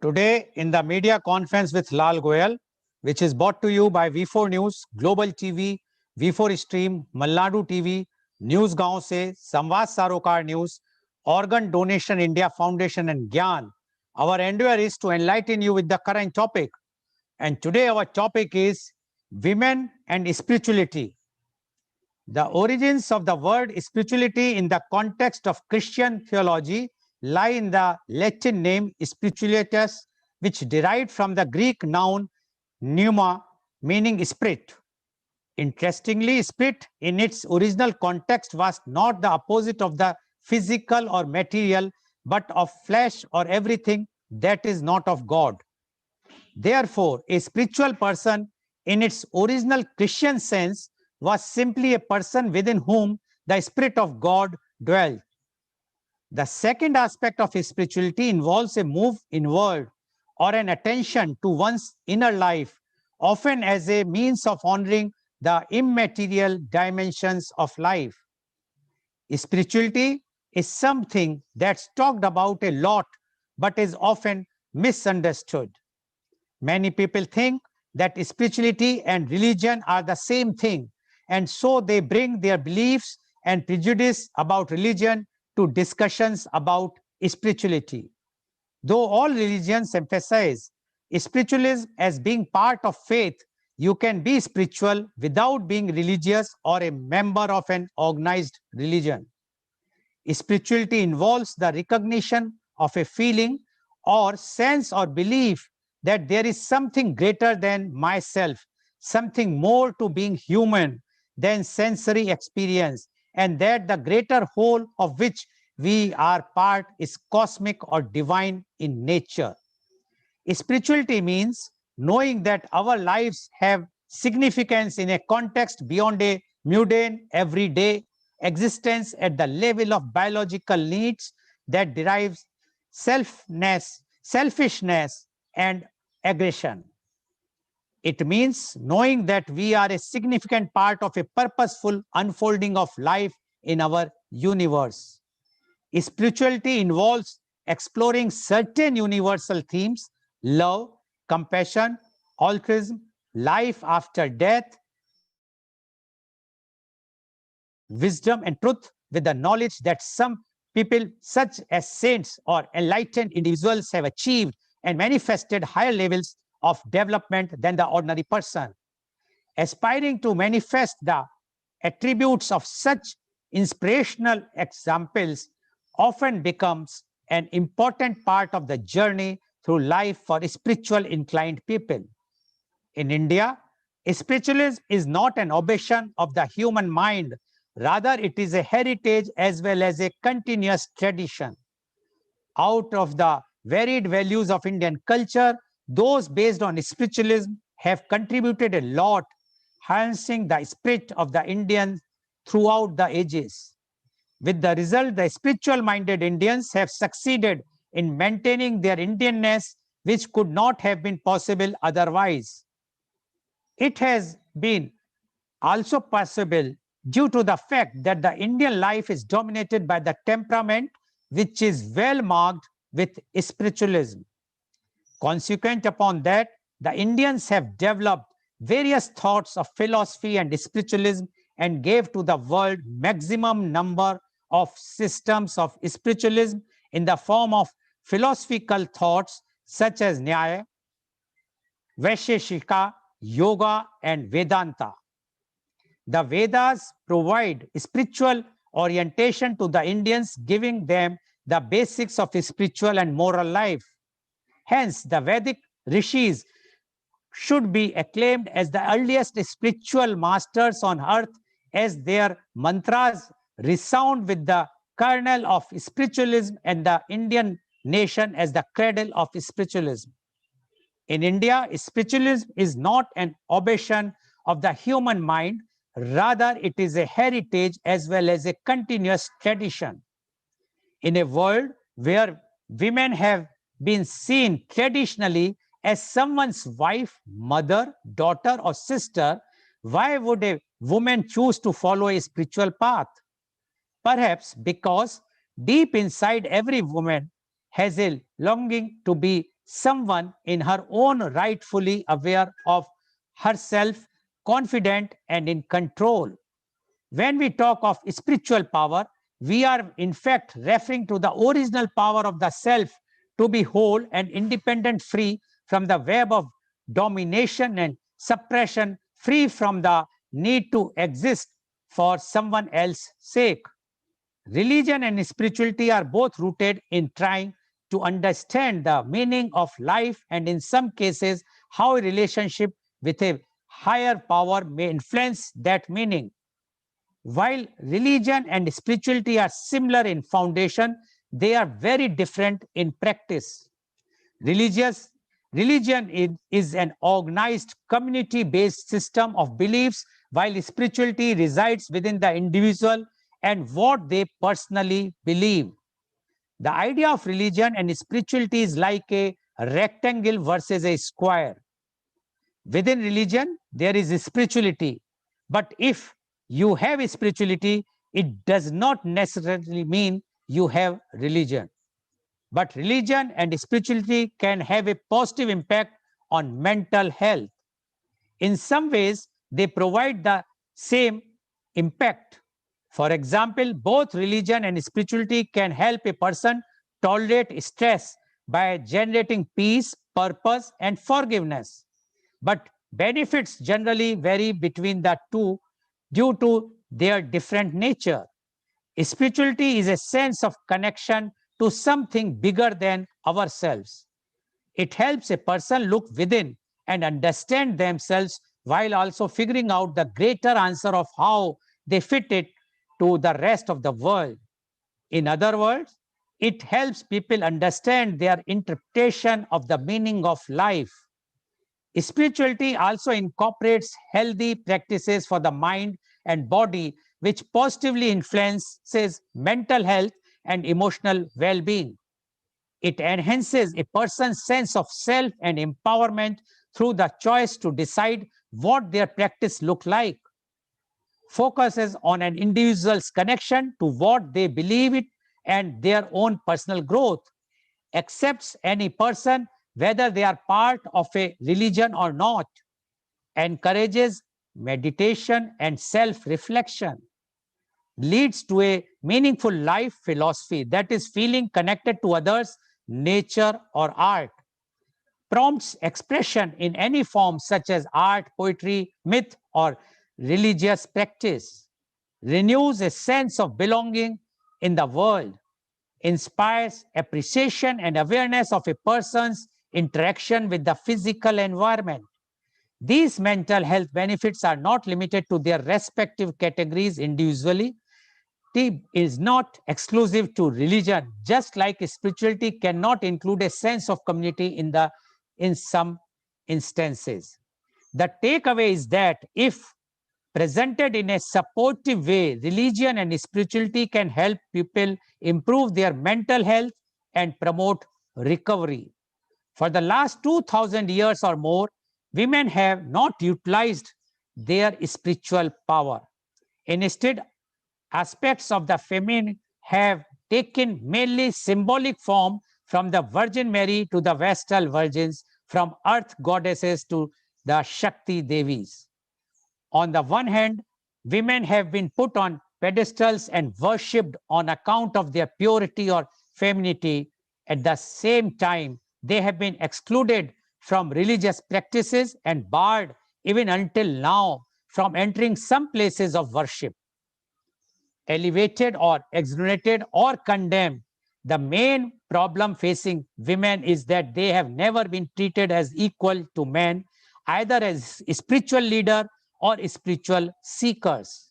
Today, in the media conference with Lal Goel, which is brought to you by V4 News, Global TV, V4 Stream, Malnadu TV, News Gaon Se, Samvad Sarokar News, Organ Donation India Foundation and Gyan. Our endeavor is to enlighten you with the current topic. And today our topic is women and spirituality. The origins of the word spirituality in the context of Christian theology lie in the Latin name spiritualitas, which derived from the Greek noun pneuma, meaning spirit. Interestingly, spirit in its original context was not the opposite of the physical or material, but of flesh or everything that is not of God. Therefore, a spiritual person in its original Christian sense was simply a person within whom the Spirit of God dwelt. The second aspect of spirituality involves a move inward or an attention to one's inner life, often as a means of honoring the immaterial dimensions of life. Spirituality is something that's talked about a lot but is often misunderstood. Many people think that spirituality and religion are the same thing, and so they bring their beliefs and prejudice about religion to discussions about spirituality. Though all religions emphasize spiritualism as being part of faith, you can be spiritual without being religious or a member of an organized religion. Spirituality involves the recognition of a feeling or sense or belief that there is something greater than myself, something more to being human than sensory experience, and that the greater whole of which we are part is cosmic or divine in nature. Spirituality means knowing that our lives have significance in a context beyond a mundane, everyday existence at the level of biological needs that derives selfishness, and aggression. It means knowing that we are a significant part of a purposeful unfolding of life in our universe. Spirituality involves exploring certain universal themes: love, compassion, altruism, life after death, wisdom, and truth, with the knowledge that some people, such as saints or enlightened individuals, have achieved and manifested higher levels of development than the ordinary person. Aspiring to manifest the attributes of such inspirational examples often becomes an important part of the journey through life for spiritual inclined people. In India, spiritualism is not an obsession of the human mind, rather, it is a heritage as well as a continuous tradition. Out of the varied values of Indian culture, those based on spiritualism have contributed a lot, enhancing the spirit of the Indians throughout the ages. With the result, the spiritual minded Indians have succeeded in maintaining their Indianness, which could not have been possible otherwise. It has been also possible due to the fact that the Indian life is dominated by the temperament which is well marked with spiritualism. Consequent upon that, the Indians have developed various thoughts of philosophy and spiritualism and gave to the world maximum number of systems of spiritualism in the form of philosophical thoughts such as Nyaya, Vaisheshika, Yoga, and Vedanta. The Vedas provide spiritual orientation to the Indians, giving them the basics of spiritual and moral life. Hence, the Vedic rishis should be acclaimed as the earliest spiritual masters on earth, as their mantras resound with the kernel of spiritualism and the Indian nation as the cradle of spiritualism. In India, spiritualism is not an obsession of the human mind, rather, it is a heritage as well as a continuous tradition. In a world where women have been seen traditionally as someone's wife, mother, daughter, or sister, why would a woman choose to follow a spiritual path? Perhaps because deep inside every woman has a longing to be someone in her own right fully aware of herself, confident and in control. When we talk of spiritual power, we are in fact referring to the original power of the self to be whole and independent, free from the web of domination and suppression, free from the need to exist for someone else's sake. Religion and spirituality are both rooted in trying to understand the meaning of life and, in some cases, how a relationship with a higher power may influence that meaning. While religion and spirituality are similar in foundation, they are very different in practice. Religious religion is an organized community-based system of beliefs, while spirituality resides within the individual and what they personally believe. The idea of religion and spirituality is like a rectangle versus a square. Within religion, there is spirituality. But if you have spirituality, it does not necessarily mean you have religion. But religion and spirituality can have a positive impact on mental health. In some ways, they provide the same impact. For example, both religion and spirituality can help a person tolerate stress by generating peace, purpose, and forgiveness. But benefits generally vary between the two due to their different nature. Spirituality is a sense of connection to something bigger than ourselves. It helps a person look within and understand themselves while also figuring out the greater answer of how they fit it to the rest of the world. In other words, it helps people understand their interpretation of the meaning of life. Spirituality also incorporates healthy practices for the mind and body, which positively influences mental health and emotional well being. It enhances a person's sense of self and empowerment through the choice to decide what their practice look like, focuses on an individual's connection to what they believe it and their own personal growth, accepts any person whether they are part of a religion or not, encourages meditation and self-reflection, leads to a meaningful life philosophy, that is feeling connected to others, nature or art, prompts expression in any form such as art, poetry, myth or religious practice, renews a sense of belonging in the world, inspires appreciation and awareness of a person's interaction with the physical environment. These mental health benefits are not limited to their respective categories individually. It is not exclusive to religion, just like spirituality cannot include a sense of community in some instances. The takeaway is that if presented in a supportive way, religion and spirituality can help people improve their mental health and promote recovery. For the last 2000 years or more, women have not utilized their spiritual power. Instead, aspects of the feminine have taken mainly symbolic form, from the Virgin Mary to the Vestal Virgins, from earth goddesses to the Shakti Devis. On the one hand, women have been put on pedestals and worshipped on account of their purity or femininity. At the same time, they have been excluded from religious practices and barred, even until now, from entering some places of worship. Elevated or exonerated or condemned, the main problem facing women is that they have never been treated as equal to men, either as spiritual leader or spiritual seekers.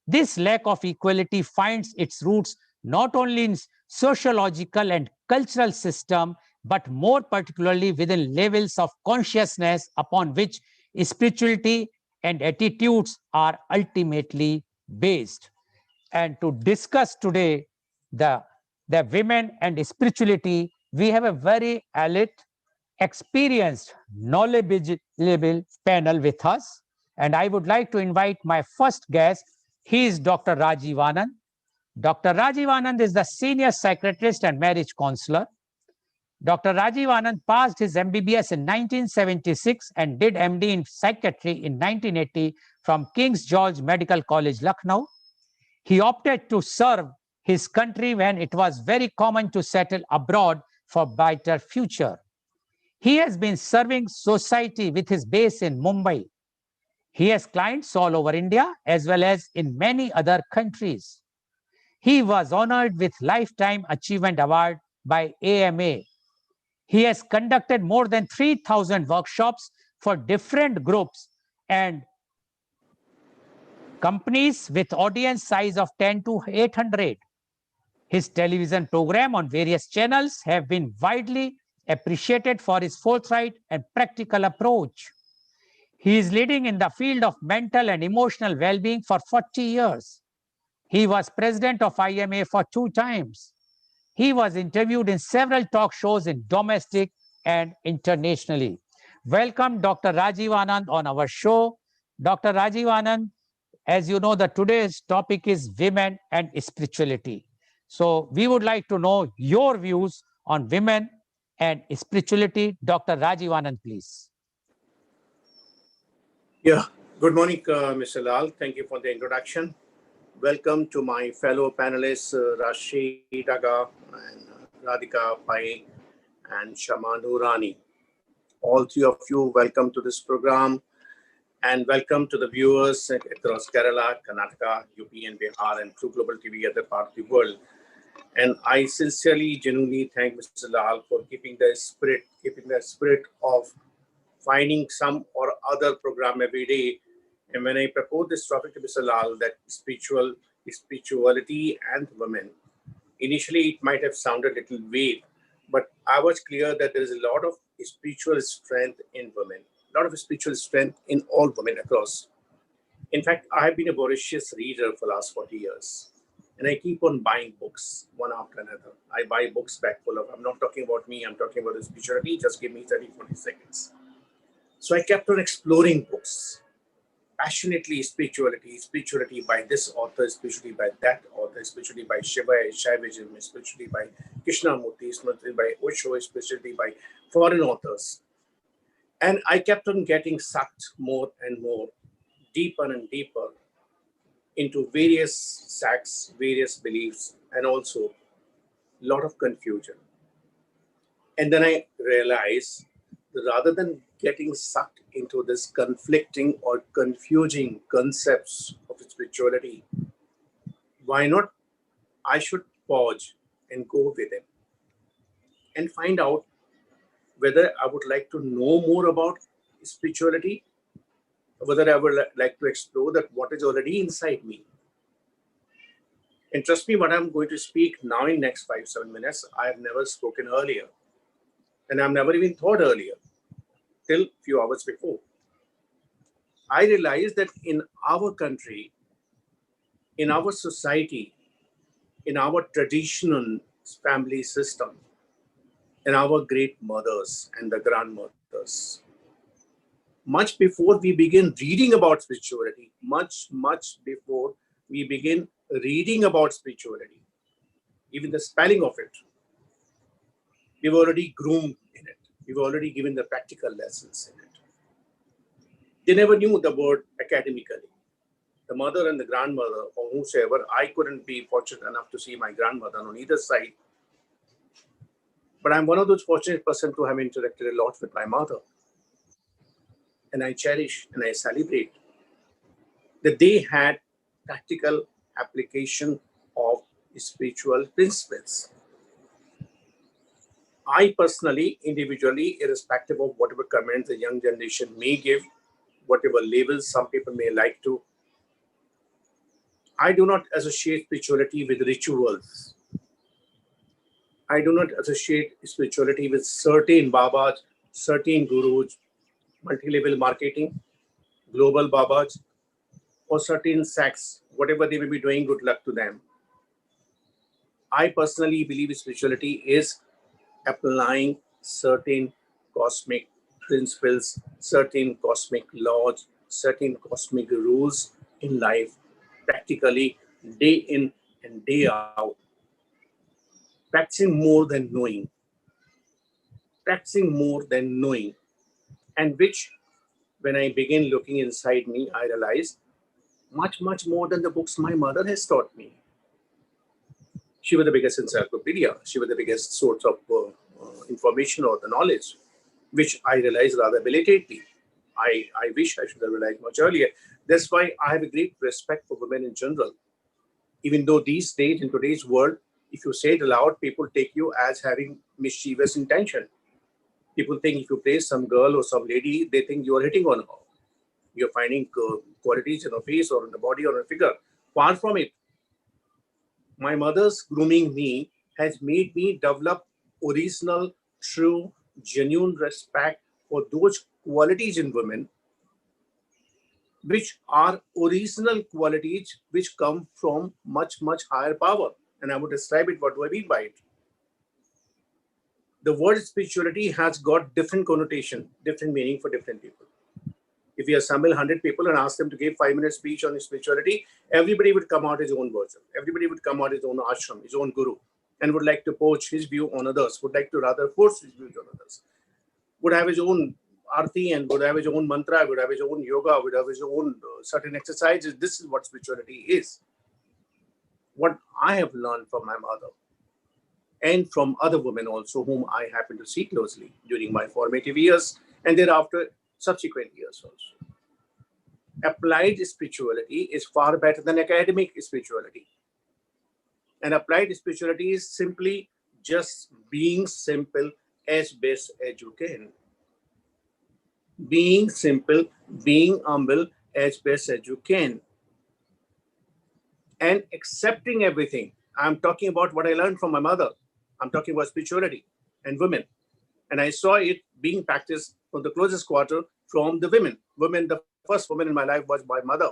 This lack of equality finds its roots not only in sociological and cultural system, but more particularly within levels of consciousness upon which spirituality and attitudes are ultimately based. And to discuss today the, the women and spirituality, we have a very elite, experienced, knowledgeable panel with us. And I would like to invite my first guest. He is Dr. Rajiv Anand. Dr. Rajiv Anand is the senior psychiatrist and marriage counselor. Dr. Rajiv Anand passed his MBBS in 1976 and did MD in psychiatry in 1980 from King's George Medical College, Lucknow. He opted to serve his country when it was very common to settle abroad for brighter future. He has been serving society with his base in Mumbai. He has clients all over India as well as in many other countries. He was honored with Lifetime Achievement Award by AMA. He has conducted more than 3,000 workshops for different groups and companies with audience size of 10 to 800. His television program on various channels have been widely appreciated for his forthright and practical approach. He is leading in the field of mental and emotional well-being for 40 years. He was president of IMA for 2 times. He was interviewed in several talk shows in domestic and internationally. Welcome, Dr. Rajiv Anand, on our show. Dr. Rajiv Anand, as you know, the today's topic is women and spirituality. So we would like to know your views on women and spirituality. Dr. Rajiv Anand, please. Yeah, good morning, Mr. Lal. Thank you for the introduction. Welcome to my fellow panelists, Rashi Daga and Radhika Pai and Shama Noorani. All three of you, welcome to this program and welcome to the viewers across Kerala, Karnataka, UP and Bihar and through Global TV other part of the world. And I sincerely, genuinely thank Mr. Lal for keeping the spirit of finding some or other program every day. And when I proposed this topic to Mr. Lal, that spirituality and women, initially it might have sounded a little vague, but I was clear that there is a lot of spiritual strength in women, a lot of spiritual strength in all women across. In fact, I have been a voracious reader for the last 40 years. And I keep on buying books one after another. I buy books back full of, I'm not talking about me, I'm talking about the spirituality. Just give me 30, 40 seconds. So I kept on exploring books, passionately spirituality by this author, spirituality by that author, spirituality by Shaivism, spirituality by Krishnamurti, spirituality by Osho, spirituality by foreign authors. And I kept on getting sucked more and more, deeper and deeper into various sects, various beliefs, and also a lot of confusion. And then I realized that rather than getting sucked into this conflicting or confusing concepts of spirituality, why not I should pause and go within and find out whether I would like to know more about spirituality, whether I would like to explore that what is already inside me. And trust me, what I'm going to speak now in next 5-7 minutes, I have never spoken earlier. And I've never even thought earlier, till few hours before. I realized that in our country, in our society, in our traditional family system, in our great mothers and the grandmothers, much before we begin reading about spirituality, much before we begin reading about spirituality, even the spelling of it, we've already groomed in it. We've already given the practical lessons in it. They never knew the word academically. The mother and the grandmother, or whosoever, I couldn't be fortunate enough to see my grandmother on either side. But I'm one of those fortunate persons to have interacted a lot with my mother. And I cherish and I celebrate that they had practical application of spiritual principles. I personally, individually, irrespective of whatever comments the young generation may give, whatever labels some people may like to, I do not associate spirituality with rituals. I do not associate spirituality with certain Babas, certain gurus, multi-level marketing, global Babas, or certain sects, whatever they may be doing, good luck to them. I personally believe spirituality is applying certain cosmic principles, certain cosmic laws, certain cosmic rules in life, practically day in and day out, practicing more than knowing. practicing more than knowing, and which, when I began looking inside me, I realized much, much more than the books my mother has taught me. She was the biggest encyclopedia. She was the biggest source of information or the knowledge, which I realized rather belatedly. I wish I should have realized much earlier. That's why I have a great respect for women in general. Even though these days, in today's world, if you say it aloud, people take you as having mischievous intention. People think if you praise some girl or some lady, they think you are hitting on her. You're finding qualities in her face or in the body or in her figure. Far from it. My mother's grooming me has made me develop original, true, genuine respect for those qualities in women, which are original qualities which come from much, much higher power. And I would describe it. What do I mean by it? The word spirituality has got different connotation, different meaning for different people. If you assemble 100 people and ask them to give 5 minute speech on spirituality, everybody would come out his own version. Everybody would come out his own ashram, his own guru, and would like to poach his view on others, would like to rather force his views on others, would have his own arti and would have his own mantra, would have his own yoga, would have his own certain exercises. This is what spirituality is. What I have learned from my mother and from other women also, whom I happen to see closely during my formative years and thereafter subsequent years also. Applied spirituality is far better than academic spirituality. And applied spirituality is simply just being simple as best as you can. Being simple, being humble as best as you can. And accepting everything. I'm talking about what I learned from my mother. I'm talking about spirituality and women. And I saw it being practiced from the closest quarter from the women. Women, the first woman in my life was my mother.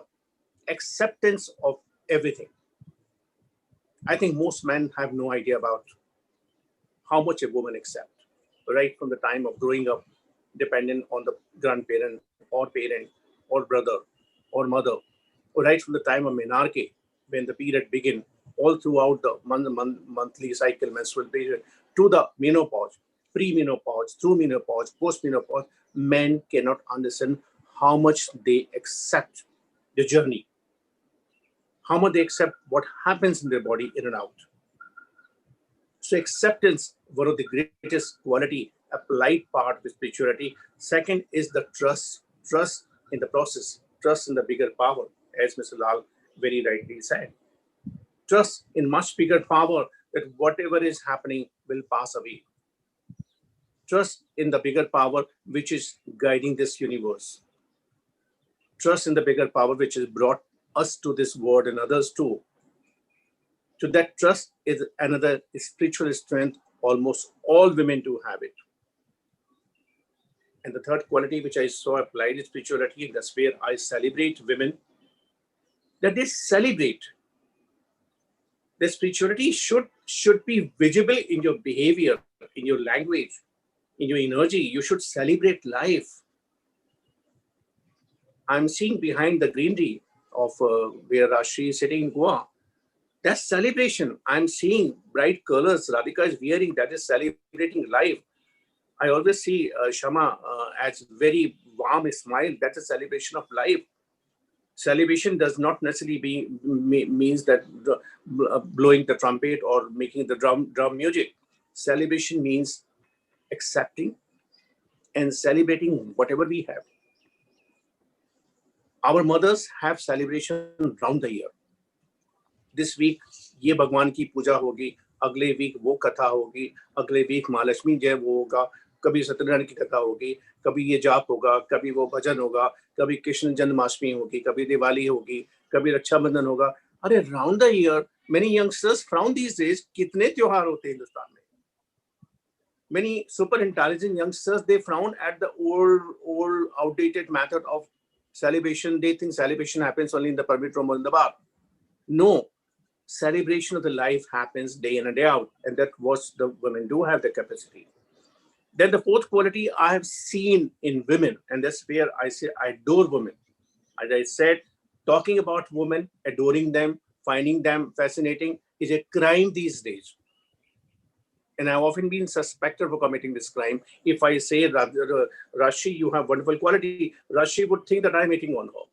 Acceptance of everything. I think most men have no idea about how much a woman accepts, right from the time of growing up, dependent on the grandparent or parent or brother or mother, or right from the time of menarche, when the period begins, all throughout the monthly cycle, menstrual period, to the menopause, pre-menopause, through menopause, post-menopause, men cannot understand how much they accept the journey, how much they accept what happens in their body in and out. So acceptance, one of the greatest quality, applied part of spirituality. Second is the trust in the process, trust in the bigger power, as Mr. Lal very rightly said. Trust in much bigger power that whatever is happening will pass away. Trust in the bigger power which is guiding this universe. Trust in the bigger power which has brought us to this world and others too. So that trust is another spiritual strength. Almost all women do have it. And the third quality which I saw applied in spirituality, and that's where I celebrate women, that they celebrate. The spirituality should be visible in your behavior, in your language, in your energy. You should celebrate life. I'm seeing behind the greenery of where Rashri is sitting in Goa. That's celebration. I'm seeing bright colors Radhika is wearing. That is celebrating life. I always see Shama as very warm smile. That's a celebration of life. Celebration does not necessarily means that blowing the trumpet or making the drum music. Celebration means accepting and celebrating whatever we have. Our mothers have celebration round the year. This week ये भगवान की पूजा होगी, अगले week वो कथा होगी, अगले week Mahalakshmi जय वो होगा, कभी सत्यनारायण की कथा होगी, कभी ये जाप होगा, कभी वो भजन होगा, कभी कृष्ण जन्माष्टमी होगी, कभी दिवाली होगी, कभी रक्षाबंधन होगा. अरे round the year many youngsters frown these days. कितने त्योहार होते हैं हिंदुस्तान में? Many super intelligent youngsters, they frown at the old outdated method of celebration. They think celebration happens only in the permit room or in the bar. No, celebration of the life happens day in and day out, and that what the women do have the capacity. Then the fourth quality I have seen in women, and that's where I say I adore women. As I said, talking about women, adoring them, finding them fascinating is a crime these days. and I've often been suspected for committing this crime. If I say, Rashi, you have wonderful quality, Rashi would think that I'm hitting on her.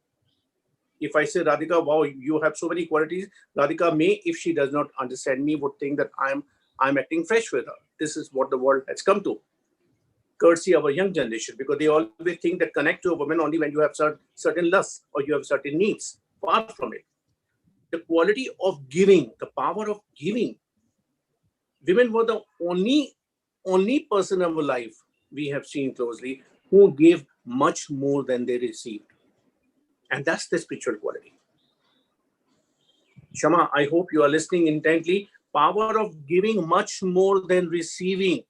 If I say, Radhika, wow, you have so many qualities, Radhika may, if she does not understand me, would think that I'm acting fresh with her. This is what the world has come to, courtesy of a young generation, because they always think that connect to a woman only when you have certain lusts or you have certain needs. Far from it. The quality of giving, the power of giving. Women were the only person in our life we have seen closely who gave much more than they received. And that's the spiritual quality. Shama, I hope you are listening intently. Power of giving much more than receiving.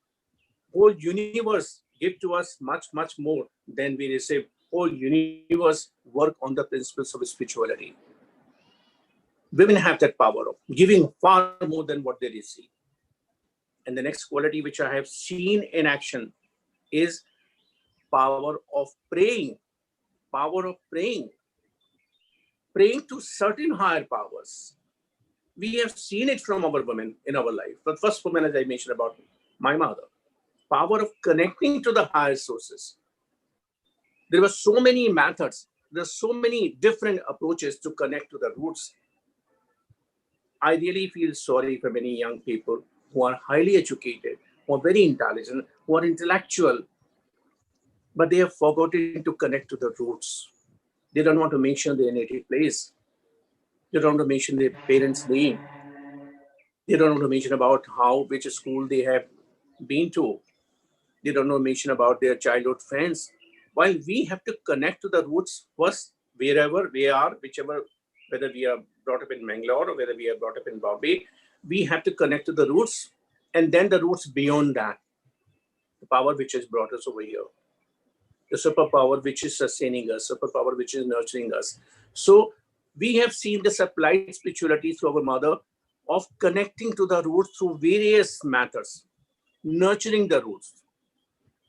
Whole universe give to us much, much more than we receive. Whole universe work on the principles of spirituality. Women have that power of giving far more than what they receive. And the next quality which I have seen in action is power of praying. Power of praying. Praying to certain higher powers. We have seen it from our women in our life. The first woman, as I mentioned about my mother, power of connecting to the higher sources. There were so many methods. There's so many different approaches to connect to the roots. I really feel sorry for many young people who are highly educated, who are very intelligent, who are intellectual, but they have forgotten to connect to the roots. They don't want to mention their native place. They don't want to mention their parents' name. They don't want to mention about which school they have been to. They don't know mention about their childhood friends. While we have to connect to the roots first, wherever we are, whichever, whether we are brought up in Bangalore or whether we are brought up in Bombay, we have to connect to the roots, and then the roots beyond that, the power which has brought us over here, the superpower which is sustaining us, superpower which is nurturing us. So we have seen this applied spirituality through our mother of connecting to the roots through various methods, nurturing the roots.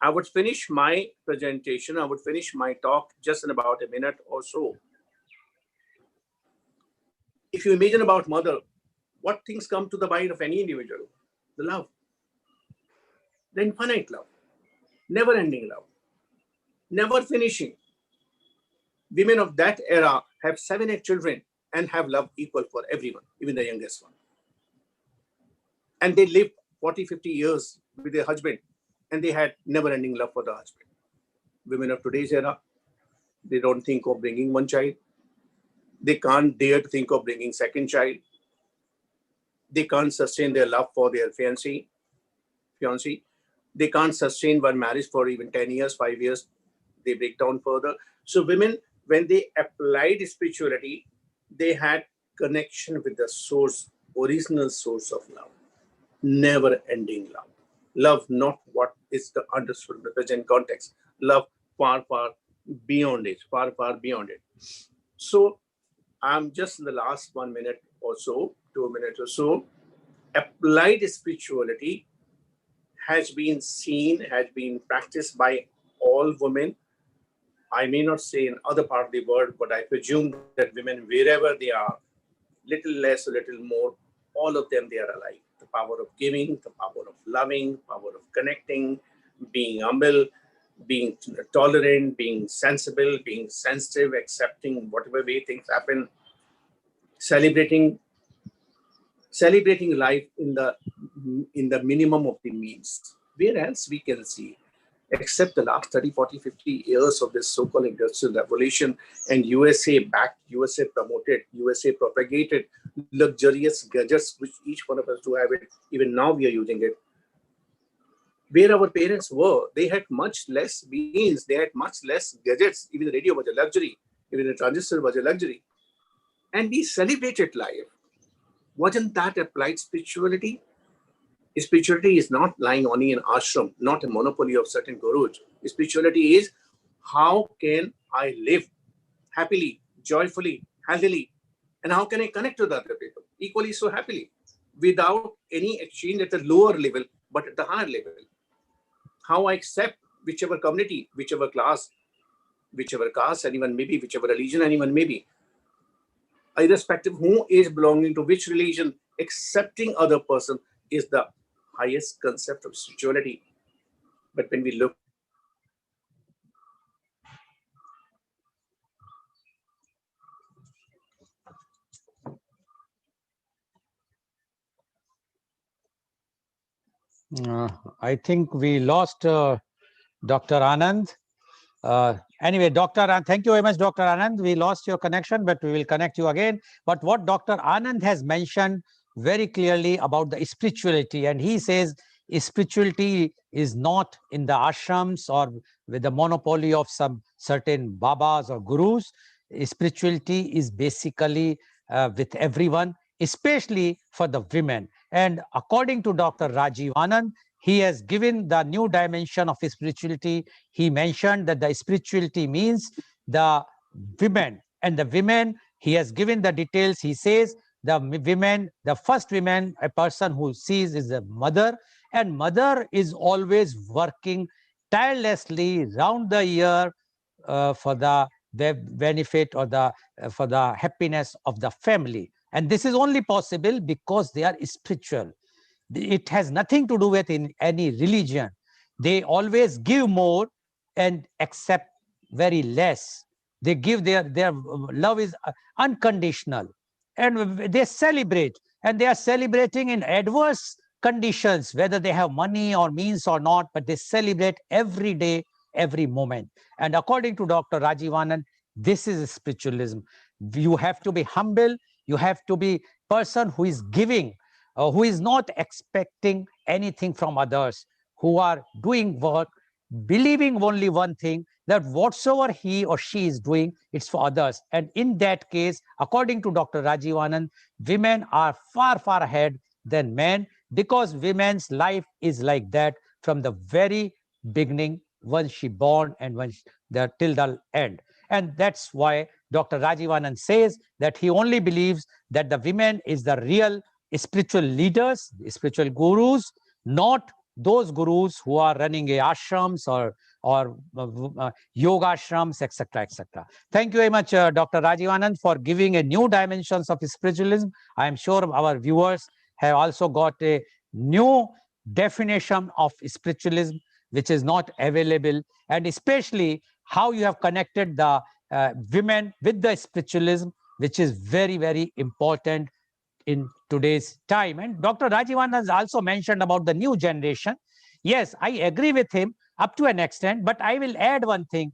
I would finish my presentation, I would finish my talk just in about a minute or so. If you imagine about mother, what things come to the mind of any individual? The love, the infinite love, never-ending love, never finishing. Women of that era have 7, 8 children and have love equal for everyone, even the youngest one. And they lived 40, 50 years with their husband, and they had never-ending love for the husband. Women of today's era, they don't think of bringing one child. They can't dare to think of bringing second child. They can't sustain their love for their fiancé. They can't sustain one marriage for even 10 years, 5 years. They break down further. So women, when they applied spirituality, they had connection with the source, original source of love, never-ending love. Love not what is the understood in the present context. Love far, far beyond it, far, far beyond it. So I'm just in the last 1 minute or so, 2 minutes or so. Applied spirituality has been seen, has been practiced by all women. I may not say in other part of the world, but I presume that women, wherever they are, little less or little more, all of them, they are alike. The power of giving, the power of loving, power of connecting, being humble, being tolerant, being sensible, being sensitive, accepting whatever way things happen, celebrating life in the minimum of the means. Where else we can see, except the last 30, 40, 50 years of this so-called industrial revolution, and USA backed, USA promoted, USA propagated luxurious gadgets, which each one of us do have it. Even now we are using it. Where our parents were, they had much less means, they had much less gadgets. Even the radio was a luxury, even the transistor was a luxury. And we celebrated life. Wasn't that applied spirituality? Spirituality is not lying only in ashram, not a monopoly of certain gurus. Spirituality is how can I live happily, joyfully, healthily, and how can I connect to the other people equally so happily without any exchange at the lower level, but at the higher level. How I accept whichever community, whichever class, whichever caste anyone may be, whichever religion anyone may be, irrespective who is belonging to which religion, accepting other person is the highest concept of spirituality. But when we look at it, I think we lost Dr. Anand. Anyway, Dr. Anand, thank you very much, Dr. Anand. We lost your connection, but we will connect you again. But what Dr. Anand has mentioned very clearly about the spirituality, and he says spirituality is not in the ashrams or with the monopoly of some certain babas or gurus. Spirituality is basically with everyone, especially for the women. And according to Dr. Rajiv Anand, he has given the new dimension of spirituality. He mentioned that the spirituality means the women, and the women, he has given the details. He says the women, the first women a person who sees is a mother, and mother is always working tirelessly round the year for the benefit or the for the happiness of the family. And this is only possible because they are spiritual. It has nothing to do with in any religion. They always give more and accept very less. They give their love is unconditional, and they celebrate, and they are celebrating in adverse conditions, whether they have money or means or not, but they celebrate every day, every moment. And according to Dr. Rajiv, this is spiritualism. You have to be humble. You have to be person who is giving, who is not expecting anything from others, who are doing work, believing only one thing, that whatsoever he or she is doing, it's for others. And in that case, according to Dr. Rajiv, women are far, far ahead than men, because women's life is like that from the very beginning, when she born and when till the end. And that's why Dr. Rajiv says that he only believes that the women is the real spiritual leaders, spiritual gurus, not those gurus who are running a ashrams or yoga ashrams, etc., etc. Thank you very much, Dr. Rajiv, for giving a new dimensions of spiritualism. I am sure our viewers have also got a new definition of spiritualism, which is not available, and especially how you have connected the women with the spiritualism, which is very, very important in today's time. And Dr. Rajivan has also mentioned about the new generation. Yes, I agree with him up to an extent, but I will add one thing.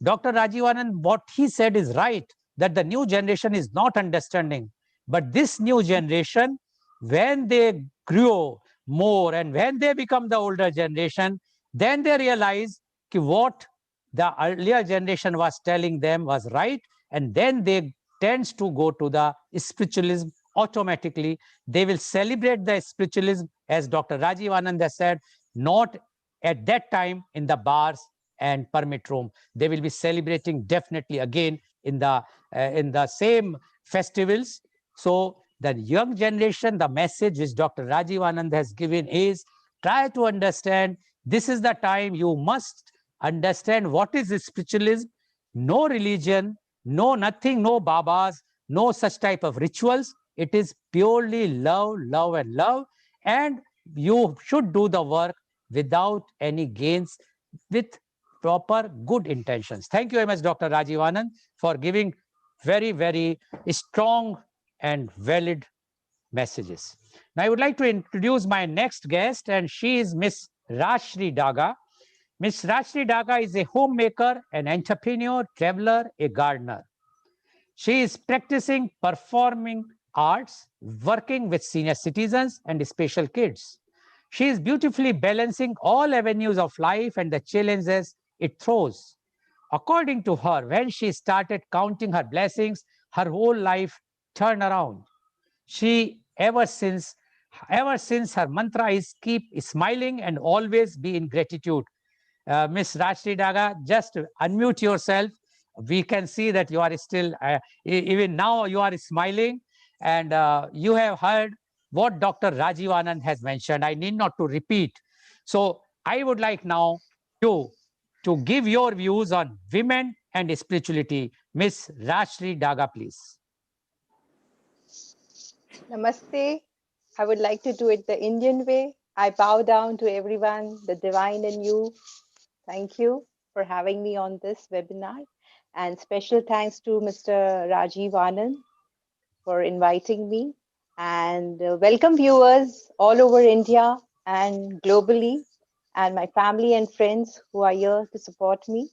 Dr. Rajivanan, what he said is right, that the new generation is not understanding. But this new generation, when they grow more and when they become the older generation, then they realize what the earlier generation was telling them was right, and then they tends to go to the spiritualism automatically. They will celebrate the spiritualism, as Dr. Rajiv Anand has said, not at that time in the bars and permit room. They will be celebrating definitely again in the same festivals. So the young generation, the message which Dr. Rajiv Anand has given is, try to understand, this is the time you must understand what is spiritualism. No religion, no nothing, no babas, no such type of rituals. It is purely love, love, and love. And you should do the work without any gains, with proper good intentions. Thank you very much, Dr. Rajiv Anand, for giving very, very strong and valid messages. Now, I would like to introduce my next guest, and she is Miss Rashri Daga. Miss Rashri Daga is a homemaker, an entrepreneur, traveler, a gardener. She is practicing performing arts, working with senior citizens and special kids. She is beautifully balancing all avenues of life and the challenges it throws. According to her, when she started counting her blessings, her whole life turned around. She ever since her mantra is keep smiling and always be in gratitude. Miss Rashri Daga, just unmute yourself. We can see that you are still, even now you are smiling, and you have heard what Dr. Rajiv Anand has mentioned. I need not to repeat. So I would like now you to give your views on women and spirituality. Miss Rashri Daga, please. Namaste. I would like to do it the Indian way. I bow down to everyone, the divine in you. Thank you for having me on this webinar. And special thanks to Mr. Rajiv Anand for inviting me. And welcome viewers all over India and globally, and my family and friends who are here to support me.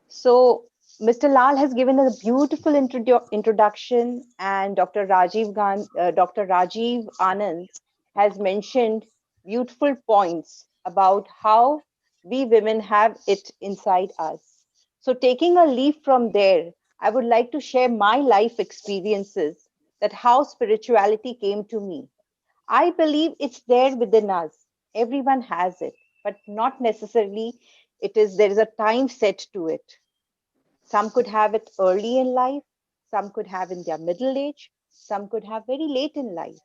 So, Mr. Lal has given a beautiful introduction, and Dr. Rajiv Anand has mentioned beautiful points about how we women have it inside us. So, taking a leaf from there, I would like to share my life experiences that how spirituality came to me. I believe it's there within us. Everyone has it, but not necessarily there is a time set to it. Some could have it early in life, some could have in their middle age, some could have very late in life.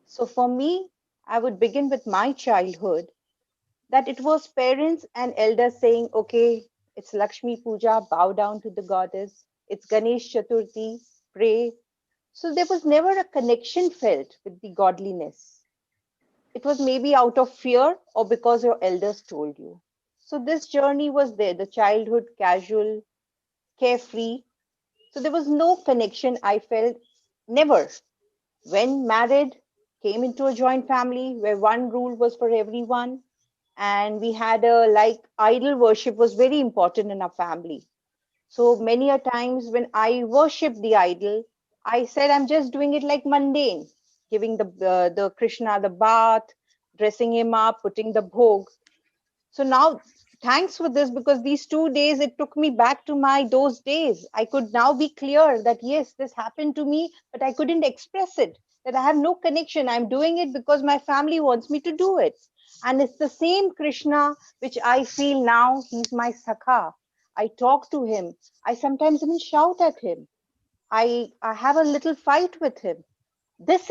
So for me, I would begin with my childhood that it was parents and elders saying, okay, it's Lakshmi Puja, bow down to the goddess. It's Ganesh Chaturthi, pray. So there was never a connection felt with the godliness. It was maybe out of fear or because your elders told you. So this journey was there, the childhood casual, carefree. So there was no connection, I felt, never. When married, came into a joint family where one rule was for everyone. And we had a like idol worship was very important in our family. So many a times when I worshiped the idol, I said I'm just doing it like mundane, giving the Krishna the bath, dressing him up, putting the bhog. So now, thanks for this because these 2 days it took me back to my those days. I could now be clear that yes, this happened to me, but I couldn't express it. That I have no connection. I'm doing it because my family wants me to do it. And it's the same Krishna which I feel now. He's my sakha. I talk to him. I sometimes even shout at him. I have a little fight with him. This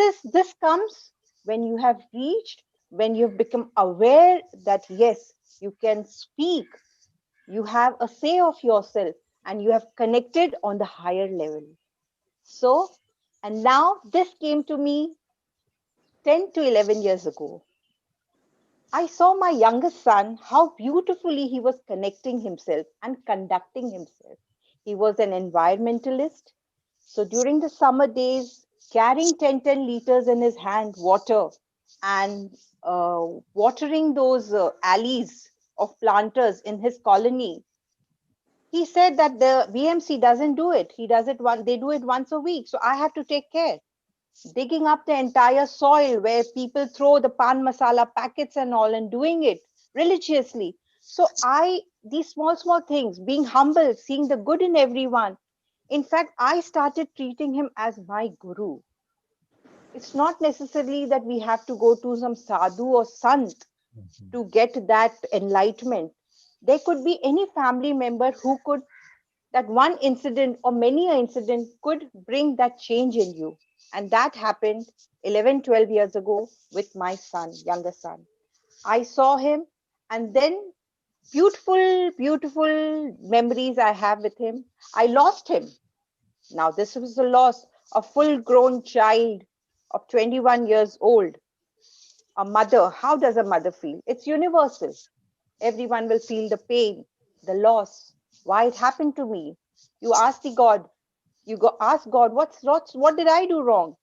comes when you have reached, when you've become aware that yes, you can speak, you have a say of yourself, and you have connected on the higher level. So, and now this came to me 10 to 11 years ago. I saw my youngest son, how beautifully he was connecting himself and conducting himself. He was an environmentalist. So during the summer days, carrying 10 liters in his hand, water, and watering those alleys of planters in his colony, he said that the BMC doesn't do it. He does it one, they do it once a week. So I have to take care digging up the entire soil where people throw the pan masala packets and all and doing it religiously. So these small things, being humble, seeing the good in everyone. In fact, I started treating him as my guru. It's not necessarily that we have to go to some sadhu or sant to get that enlightenment. There could be any family member who could, that one incident or many incident could bring that change in you. And that happened 11, 12 years ago with my son, younger son. I saw him, and then beautiful memories I have with him. I lost him. Now, this was the loss of full grown child of 21 years old. A mother, how does a mother feel? It's universal. Everyone will feel the pain, the loss, why it happened to me. You ask the God, ask God, what did I do wrong?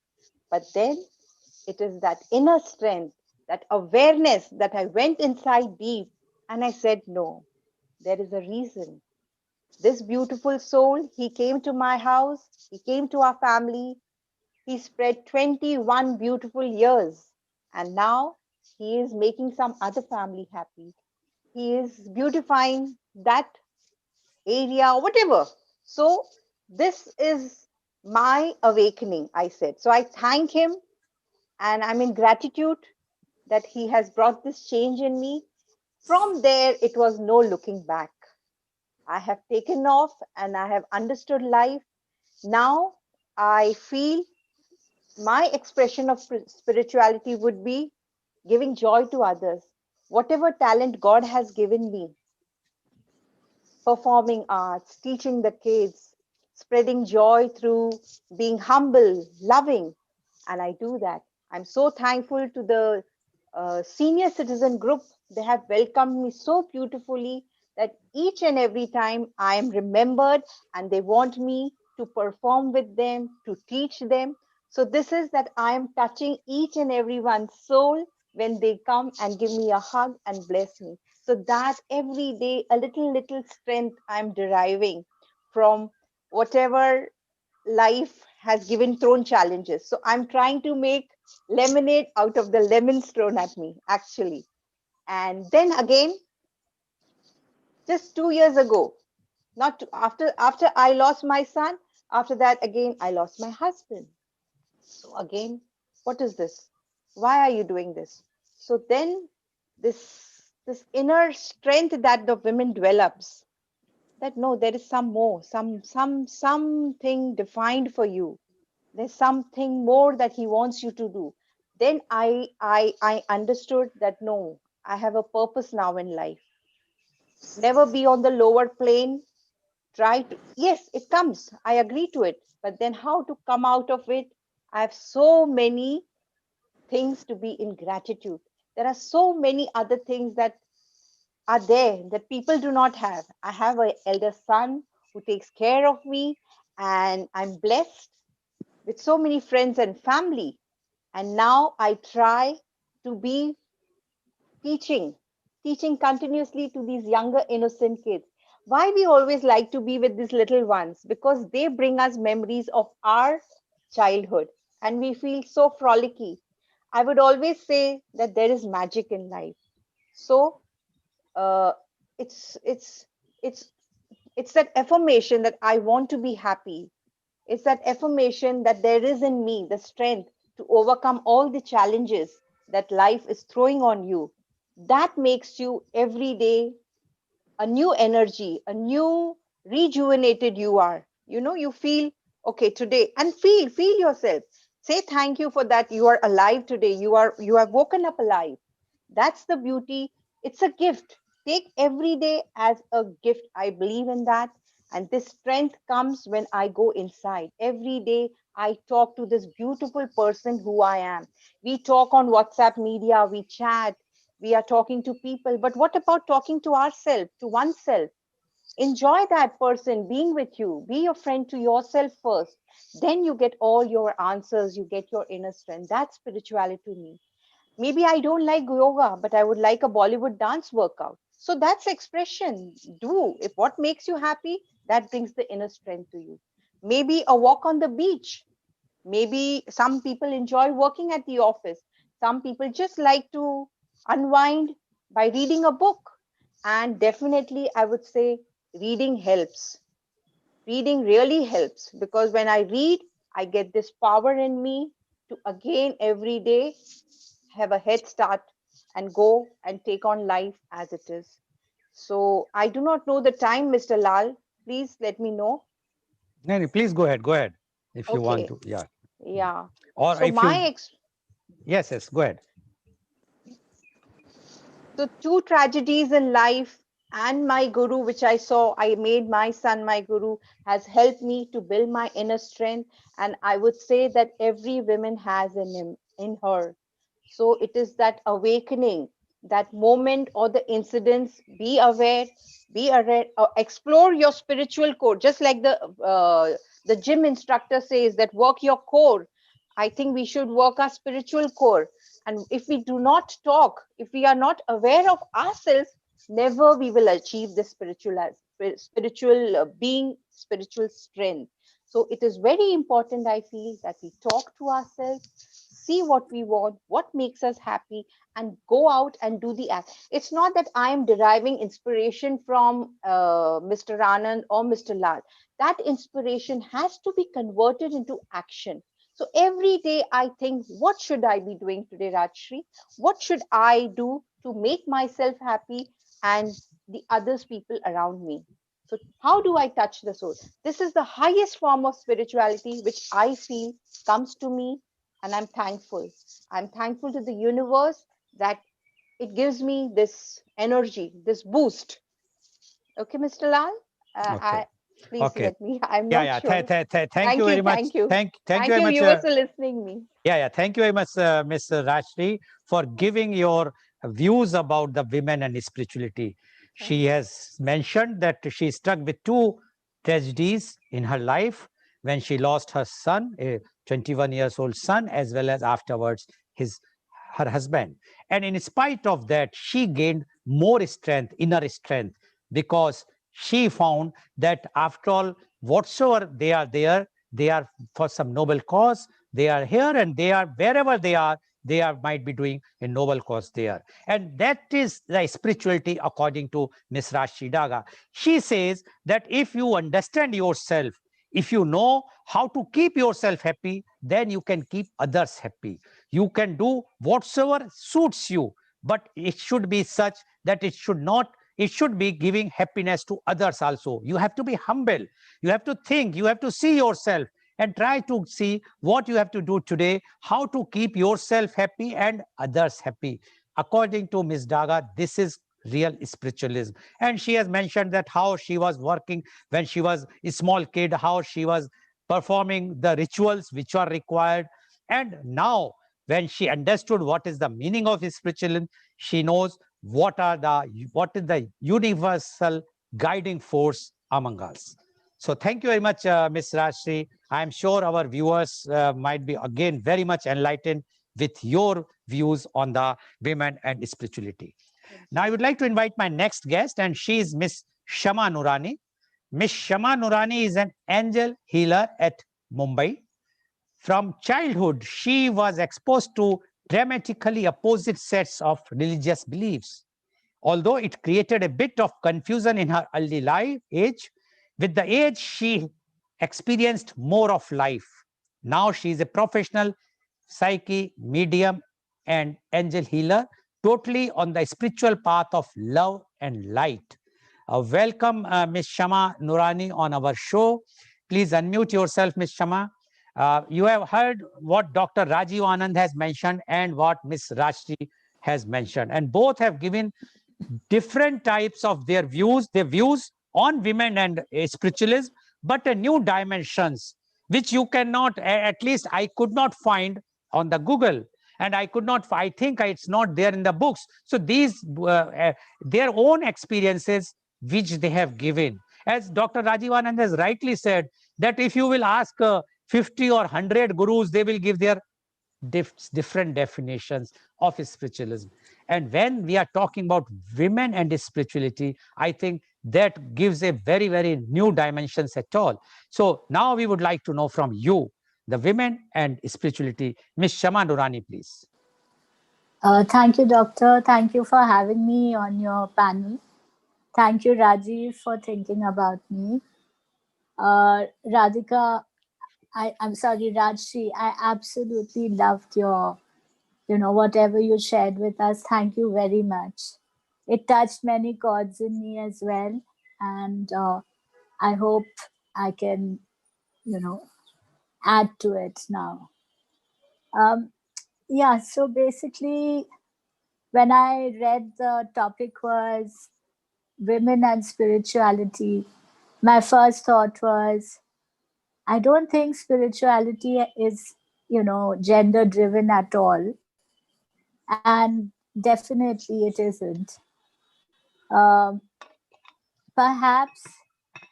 But then it is that inner strength, that awareness that I went inside deep and I said, no, there is a reason. This beautiful soul, he came to my house, he came to our family, he spread 21 beautiful years, and now he is making some other family happy. He is beautifying that area or whatever. So, this is my awakening, I said. So, I thank him and I'm in gratitude that he has brought this change in me. From there, it was no looking back. I have taken off and I have understood life. Now, I feel my expression of spirituality would be giving joy to others. Whatever talent God has given me, performing arts, teaching the kids, spreading joy through being humble, loving, and I do that. I'm so thankful to the senior citizen group, they have welcomed me so beautifully that each and every time I am remembered and they want me to perform with them, to teach them. So this is that I am touching each and everyone's soul when they come and give me a hug and bless me. So that every day, a little strength I'm deriving from whatever life has given thrown challenges. So I'm trying to make lemonade out of the lemons thrown at me, actually. And then again, just 2 years ago, not to, after I lost my son, after that again I lost my husband. So again, what is this? Why are you doing this? So then this inner strength that the women develops, that no, there is some more, something defined for you. There's something more that he wants you to do. Then I understood that no, I have a purpose now in life. Never be on the lower plane. Try to, yes, it comes, I agree to it, but then how to come out of it? I have so many things to be in gratitude. There are so many other things that are there that people do not have. I have an elder son who takes care of me, and I'm blessed with so many friends and family. And now I try to be teaching, teaching continuously to these younger, innocent kids. Why we always like to be with these little ones? Because they bring us memories of our childhood and we feel so frolicky. I would always say that there is magic in life. So uh, it's it's it's it's that affirmation that I want to be happy. It's that affirmation that there is in me the strength to overcome all the challenges that life is throwing on you. That makes you every day a new energy, a new rejuvenated you are. You know, you feel okay today and feel yourself. Say thank you for that. You are alive today. You have woken up alive. That's the beauty. It's a gift. Take every day as a gift. I believe in that. And this strength comes when I go inside. Every day I talk to this beautiful person who I am. We talk on WhatsApp media, we chat, we are talking to people. But what about talking to ourselves, to oneself? Enjoy that person being with you. Be your friend to yourself first. Then you get all your answers, you get your inner strength. That's spirituality to me. Maybe I don't like yoga, but I would like a Bollywood dance workout. So that's expression. Do if what makes you happy, that brings the inner strength to you. Maybe a walk on the beach. Maybe some people enjoy working at the office. Some people just like to unwind by reading a book. And definitely, I would say reading helps. Reading really helps because when I read, I get this power in me to again every day have a head start and go and take on life as it is. So I do not know the time, Mr. Lal. Please let me know. No, no, please go ahead if you want Okay. to. Yeah. Mm. Yeah. Or So if you, my yes, go ahead. So, two tragedies in life and my guru, which I saw, I made my son my guru, has helped me to build my inner strength. And I would say that every woman has in him, in her. So, it is that awakening, that moment or the incidents. Be aware, explore your spiritual core. Just like the gym instructor says that work your core. I think we should work our spiritual core, and if we do not talk, if we are not aware of ourselves, never we will achieve this spiritual being, spiritual strength. So it is very important, I feel, that we talk to ourselves, see what we want, what makes us happy, and go out and do the act. It's not that I am deriving inspiration from Mr. Anand or Mr. Lal. That inspiration has to be converted into action. So every day I think, what should I be doing today, Rajshri? What should I do to make myself happy and the others people around me? So how do I touch the soul? This is the highest form of spirituality which I feel comes to me, and I'm thankful. I'm thankful to the universe that it gives me this energy, this boost. Okay, Mr. Lal? I Okay. Please Okay. let me. I'm Yeah, not yeah. sure. Thank you Thank you. very much. Thank you. Thank you Thank very you, much. viewers, for listening me. Yeah. Thank you very much, Ms. Rashri, for giving your views about the women and spirituality. Thank She has mentioned that she struck with two tragedies in her life when she lost her son, a 21 years old son, as well as afterwards his her husband. And in spite of that, she gained more strength, inner strength, because she found that after all, whatsoever they are for some noble cause. They are here and they are wherever they are might be doing a noble cause there. And that is the spirituality according to Miss Rashi Daga. She says that if you understand yourself, if you know how to keep yourself happy, then you can keep others happy. You can do whatsoever suits you, but it should be such that it should not, it should be giving happiness to others also. You have to be humble. You have to think, you have to see yourself and try to see what you have to do today, how to keep yourself happy and others happy. According to Ms. Daga, this is real spiritualism. And she has mentioned that how she was working when she was a small kid, how she was performing the rituals which are required. And now, when she understood what is the meaning of spiritualism, she knows what is the universal guiding force among us. So thank you very much, Ms. Rashri. I'm sure our viewers might be again very much enlightened with your views on the women and spirituality. Thank Now I you. would like to invite my next guest, and she is Miss Shama Nurani. Miss Shama Nurani is an angel healer at Mumbai. From childhood, she was exposed to dramatically opposite sets of religious beliefs. Although it created a bit of confusion in her early life age, with the age she experienced more of life. Now she is a professional psyche, medium, and angel healer, totally on the spiritual path of love and light. Welcome, Ms. Shama Nurani, on our show. Please unmute yourself, Ms. Shama. You have heard what Dr. Rajiv Anand has mentioned and what Ms. Rashri has mentioned, and both have given different types of their views on women and spiritualism, but a new dimensions which you cannot, at least I could not find on the Google, and I could not, I think it's not there in the books. So these their own experiences which they have given. As Dr. Rajiv Anand has rightly said, that if you will ask 50 or 100 gurus, they will give their different definitions of spiritualism. And when we are talking about women and spirituality, I think that gives a very, very new dimensions at all. So now we would like to know from you, the women and spirituality. Ms. Shama Nurani, please. Thank you, Doctor. Thank you for having me on your panel. Thank you, Rajiv, for thinking about me. Radhika, I'm sorry, Rajshri, I absolutely loved your, whatever you shared with us. Thank you very much. It touched many chords in me as well. And I hope I can, you know, add to it now. Um, yeah, so basically, when I read the topic was women and spirituality, my first thought was I don't think spirituality is, gender driven at all. And definitely it isn't. Um, Perhaps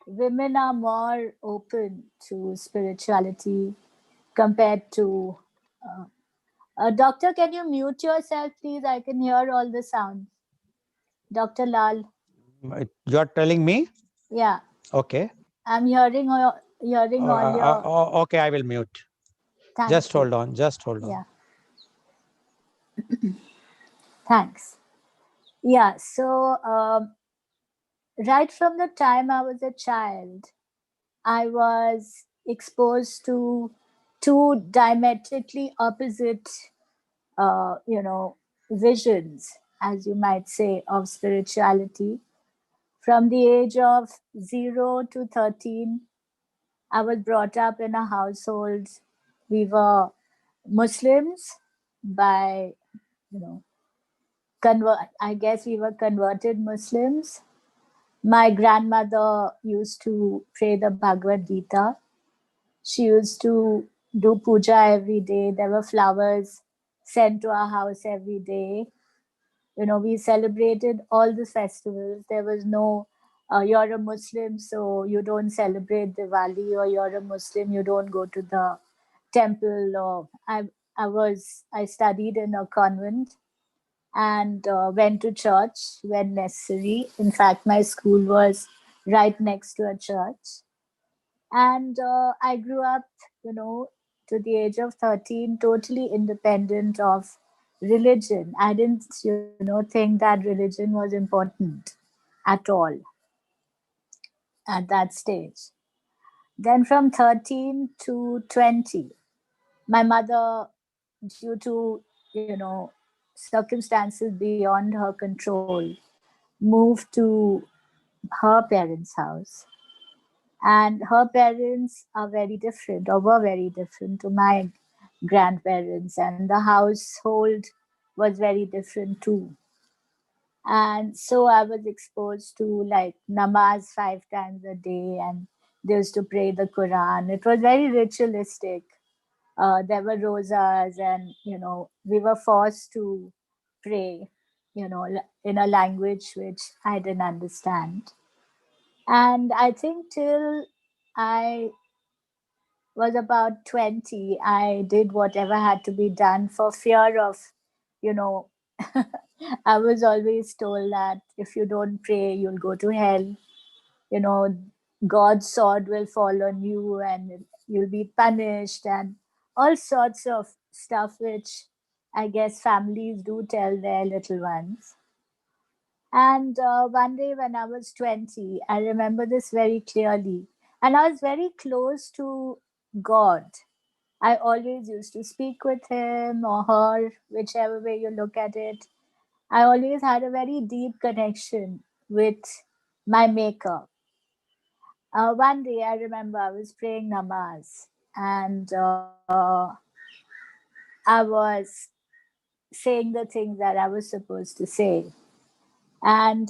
women are more open to spirituality compared to. Uh, Doctor, can you mute yourself, please? I can hear all the sounds. Dr. Lal. You are telling me? Yeah, Okay. I'm hearing all your. Okay, I will mute. Just Thank you. hold on. Just hold on. Yeah, thanks. Yeah, so right from the time I was a child, I was exposed to two diametrically opposite, visions, as you might say, of spirituality. From the age of 0 to 13, I was brought up in a household. We were Muslims by, I guess we were converted Muslims. My grandmother used to pray the Bhagavad Gita. She used to do puja every day. There were flowers sent to our house every day. You know, we celebrated all the festivals. There was no, you're a Muslim, so you don't celebrate Diwali, or you're a Muslim, you don't go to the temple. Or I studied in a convent and went to church when necessary. In fact, my school was right next to a church. And I grew up, you know, to the age of 13, totally independent of religion. I didn't, you know, think that religion was important at all at that stage. Then from 13 to 20, my mother, due to, you know, circumstances beyond her control, moved to her parents' house. And her parents are very different, or were very different to my grandparents, and the household was very different too. And so I was exposed to like namaz 5 times a day, and they used to pray the Quran. It was very ritualistic. There were rosas, and you know, we were forced to pray, you know, in a language which I didn't understand. And I think till I was about 20, I did whatever had to be done for fear of, you know, I was always told that if you don't pray, you'll go to hell. You know, God's sword will fall on you and you'll be punished, and all sorts of stuff which I guess families do tell their little ones. And one day when I was 20, I remember this very clearly. And I was very close to God. I always used to speak with him or her, whichever way you look at it. I always had a very deep connection with my maker. One day I remember I was praying namaz, and I was saying the things that I was supposed to say. And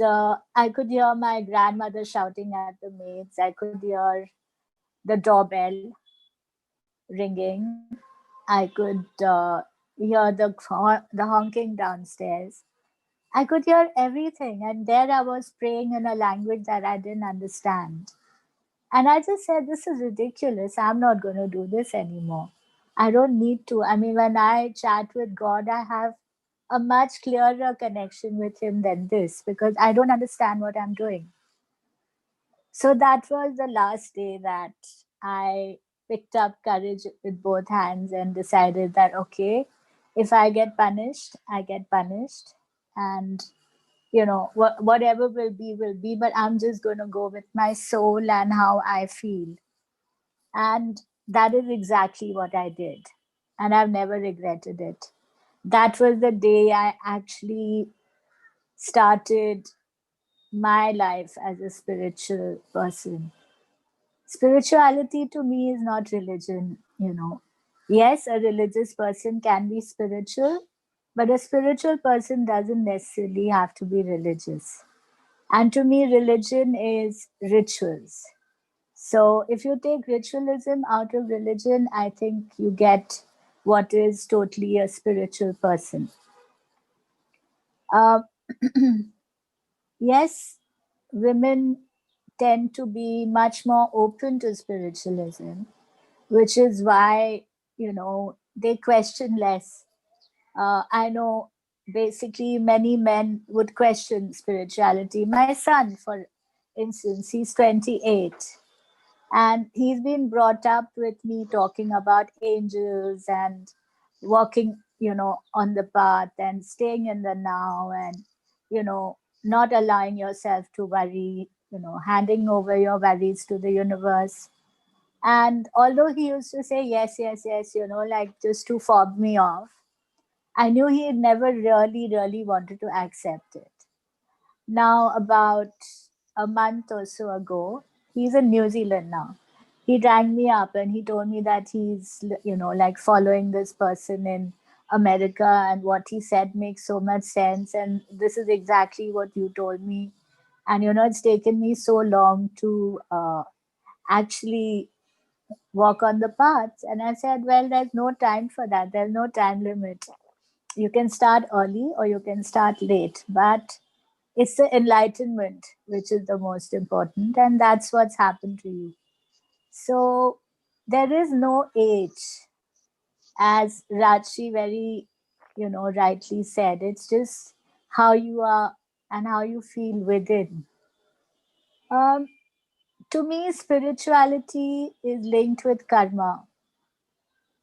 I could hear my grandmother shouting at the maids. I could hear the doorbell ringing. I could hear the honking downstairs. I could hear everything. And there I was praying in a language that I didn't understand. And I just said, this is ridiculous. I'm not going to do this anymore. I don't need to. I mean, when I chat with God, I have a much clearer connection with Him than this, because I don't understand what I'm doing. So that was the last day that I picked up courage with both hands and decided that, okay, if I get punished, I get punished. And, you know, whatever will be, but I'm just going to go with my soul and how I feel. And that is exactly what I did. And I've never regretted it. That was the day I actually started my life as a spiritual person. Spirituality to me is not religion, you know. Yes, a religious person can be spiritual, but a spiritual person doesn't necessarily have to be religious. And to me, religion is rituals. So if you take ritualism out of religion, I think you get what is totally a spiritual person. Uh, yes, women tend to be much more open to spiritualism, which is why, you know, they question less. I know basically many men would question spirituality. My son, for instance, he's 28, and he's been brought up with me talking about angels and walking, you know, on the path and staying in the now, and, you know, not allowing yourself to worry, you know, handing over your worries to the universe. And although he used to say yes, yes, yes, you know, like just to fob me off, I knew he never really, really wanted to accept it. Now, about a month or so ago, he's in New Zealand now. He rang me up and he told me that he's, you know, like following this person in America, and what he said makes so much sense. And this is exactly what you told me. And it's taken me so long to actually walk on the paths. And I said, well, there's no time for that. There's no time limit. You can start early or you can start late, but it's the enlightenment which is the most important, and that's what's happened to you. So there is no age, as Rajshi very, rightly said. It's just how you are and how you feel within. Um, to me, spirituality is linked with karma.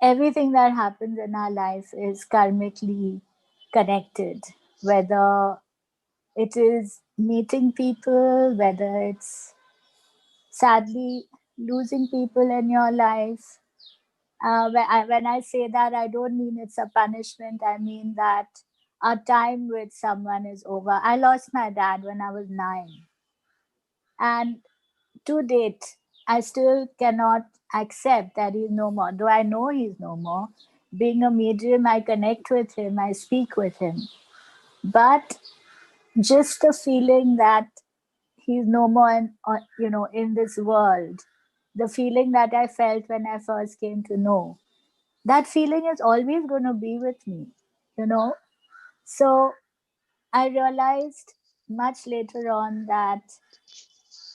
Everything that happens in our life is karmically connected, whether it is meeting people, whether it's sadly losing people in your life. When I say that, I don't mean it's a punishment. I mean that our time with someone is over. I lost my dad when I was 9. And to date, I still cannot accept that he's no more. Though I know he's no more. Being a medium, I connect with him, I speak with him. But just the feeling that he's no more in this world, the feeling that I felt when I first came to know, that feeling is always going to be with me, you know. So I realized much later on that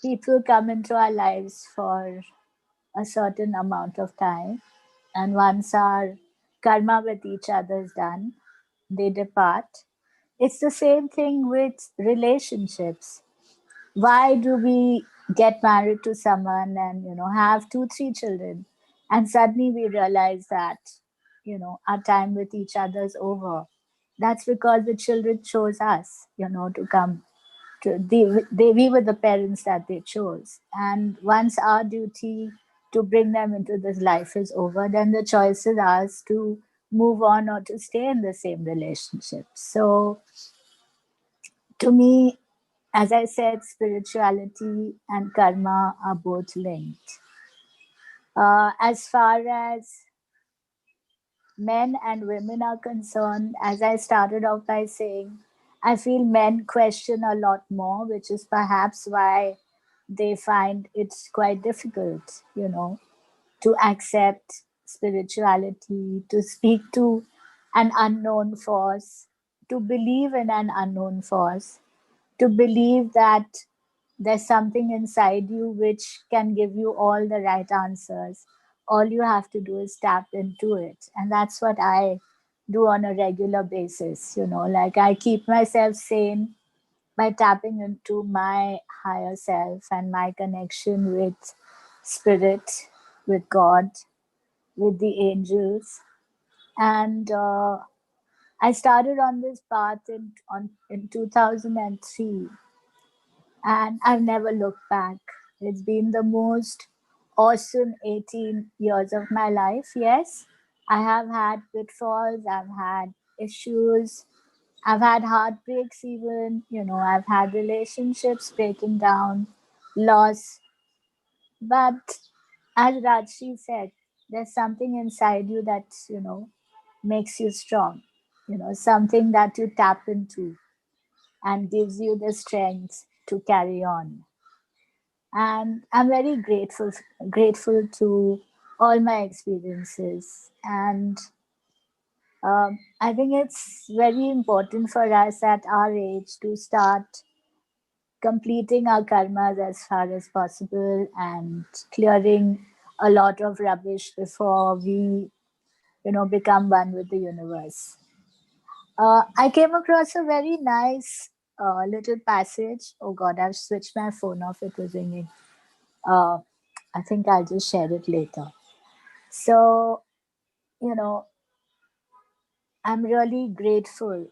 people come into our lives for a certain amount of time, and once our karma with each other is done, they depart. It's the same thing with relationships. Why do we get married to someone and have 2 3 children, and suddenly we realize that our time with each other is over? That's because the children chose us, to come to we were the parents that they chose. And once our duty to bring them into this life is over, then the choice is ours to move on or to stay in the same relationship. So to me, as I said, spirituality and karma are both linked. As far as men and women are concerned, as I started off by saying, I feel men question a lot more, which is perhaps why they find it's quite difficult, to accept spirituality, to speak to an unknown force, to believe in an unknown force, to believe that there's something inside you which can give you all the right answers. All you have to do is tap into it. And that's what I do on a regular basis. Like I keep myself sane by tapping into my higher self and my connection with spirit, with God, with the angels. And I started on this path in 2003, and I've never looked back. It's been the most awesome 18 years of my life. Yes, I have had pitfalls, I've had issues, I've had heartbreaks, even, I've had relationships breaking down, loss. But as Rajshi said, there's something inside you that, makes you strong, something that you tap into and gives you the strength to carry on. And I'm very grateful to all my experiences. And I think it's very important for us at our age to start completing our karmas as far as possible and clearing a lot of rubbish before we become one with the universe. I came across a very nice little passage. Oh God, I've switched my phone off, it was ringing. uh, I think I'll just share it later. So, you know, I'm really grateful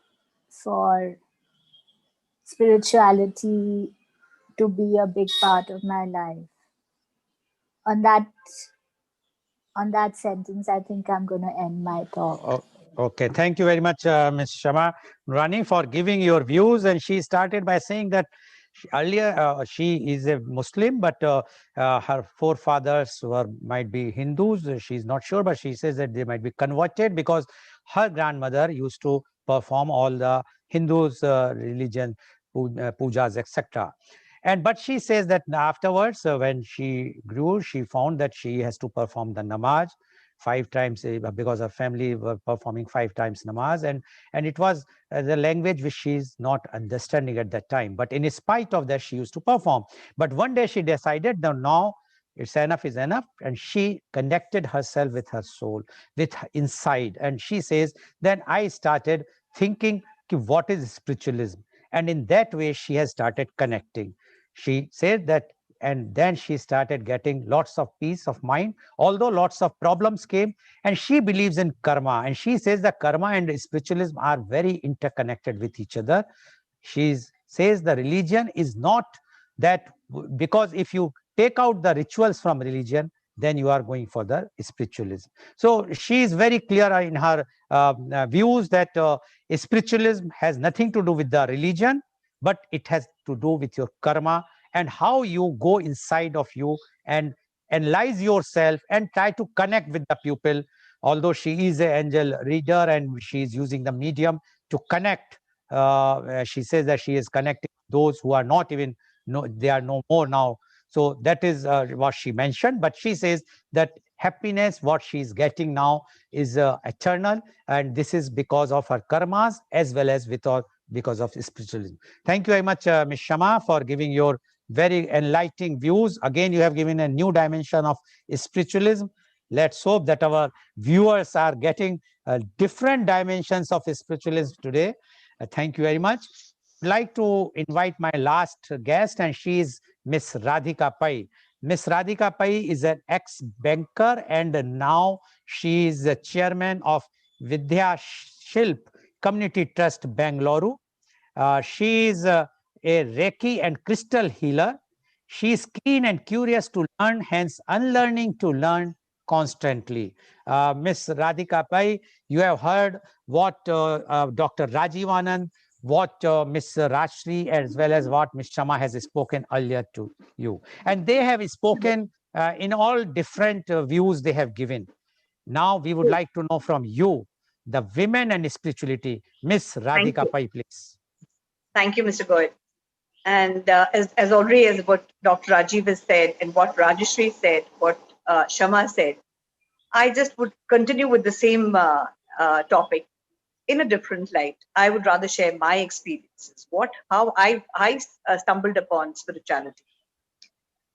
for spirituality to be a big part of my life. On that sentence, I think I'm going to end my talk. Okay, thank you very much, Ms. Shama Rani, for giving your views. And she started by saying that earlier she is a Muslim, but her forefathers might be Hindus. She's not sure, but she says that they might be converted because her grandmother used to perform all the Hindus' religion, pujas, etc. And but she says that afterwards, when she grew, she found that she has to perform the namaz 5 times, because her family were performing 5 times namaz, and it was the language which she is not understanding at that time. But in spite of that, she used to perform. But one day she decided that now it's enough is enough, and she connected herself with her soul, with inside. And she says, then I started thinking, what is spiritualism? And in that way, she has started connecting. She said that, and then she started getting lots of peace of mind, although lots of problems came. And she believes in karma, and she says that karma and spiritualism are very interconnected with each other. She says the religion is not that, because if you take out the rituals from religion, then you are going for the spiritualism. So she is very clear in her views that spiritualism has nothing to do with the religion, but it has to do with your karma and how you go inside of you and analyze yourself and try to connect with the pupil. Although she is an angel reader and she is using the medium to connect, she says that she is connecting those who are not even, no, they are no more now. So that is what she mentioned. But she says that happiness, what she is getting now, is eternal, and this is because of her karmas as well as because of spiritualism. Thank you very much, Ms. Shama, for giving your very enlightening views. Again, you have given a new dimension of spiritualism. Let's hope that our viewers are getting different dimensions of spiritualism today. Thank you very much. I'd like to invite my last guest, and she is Miss Radhika Pai. Miss Radhika Pai is an ex-banker, and now she is the chairman of Vidya Shilp Community Trust, Bangalore. She is a Reiki and crystal healer. She is keen and curious to learn, hence unlearning to learn constantly. Miss Radhika Pai, you have heard what Dr. Rajiv Anand, what Ms. Rajshri, as well as what Ms. Shama has spoken earlier to you. And they have spoken in all different views they have given. Now we would like to know from you, the women and spirituality. Miss Thank Radhika you. Pai, please. Thank you, Mr. Goel. And as already as what Dr. Rajiv has said and what Rajeshri said, what Shama said, I just would continue with the same topic in a different light. I would rather share my experiences, how I stumbled upon spirituality.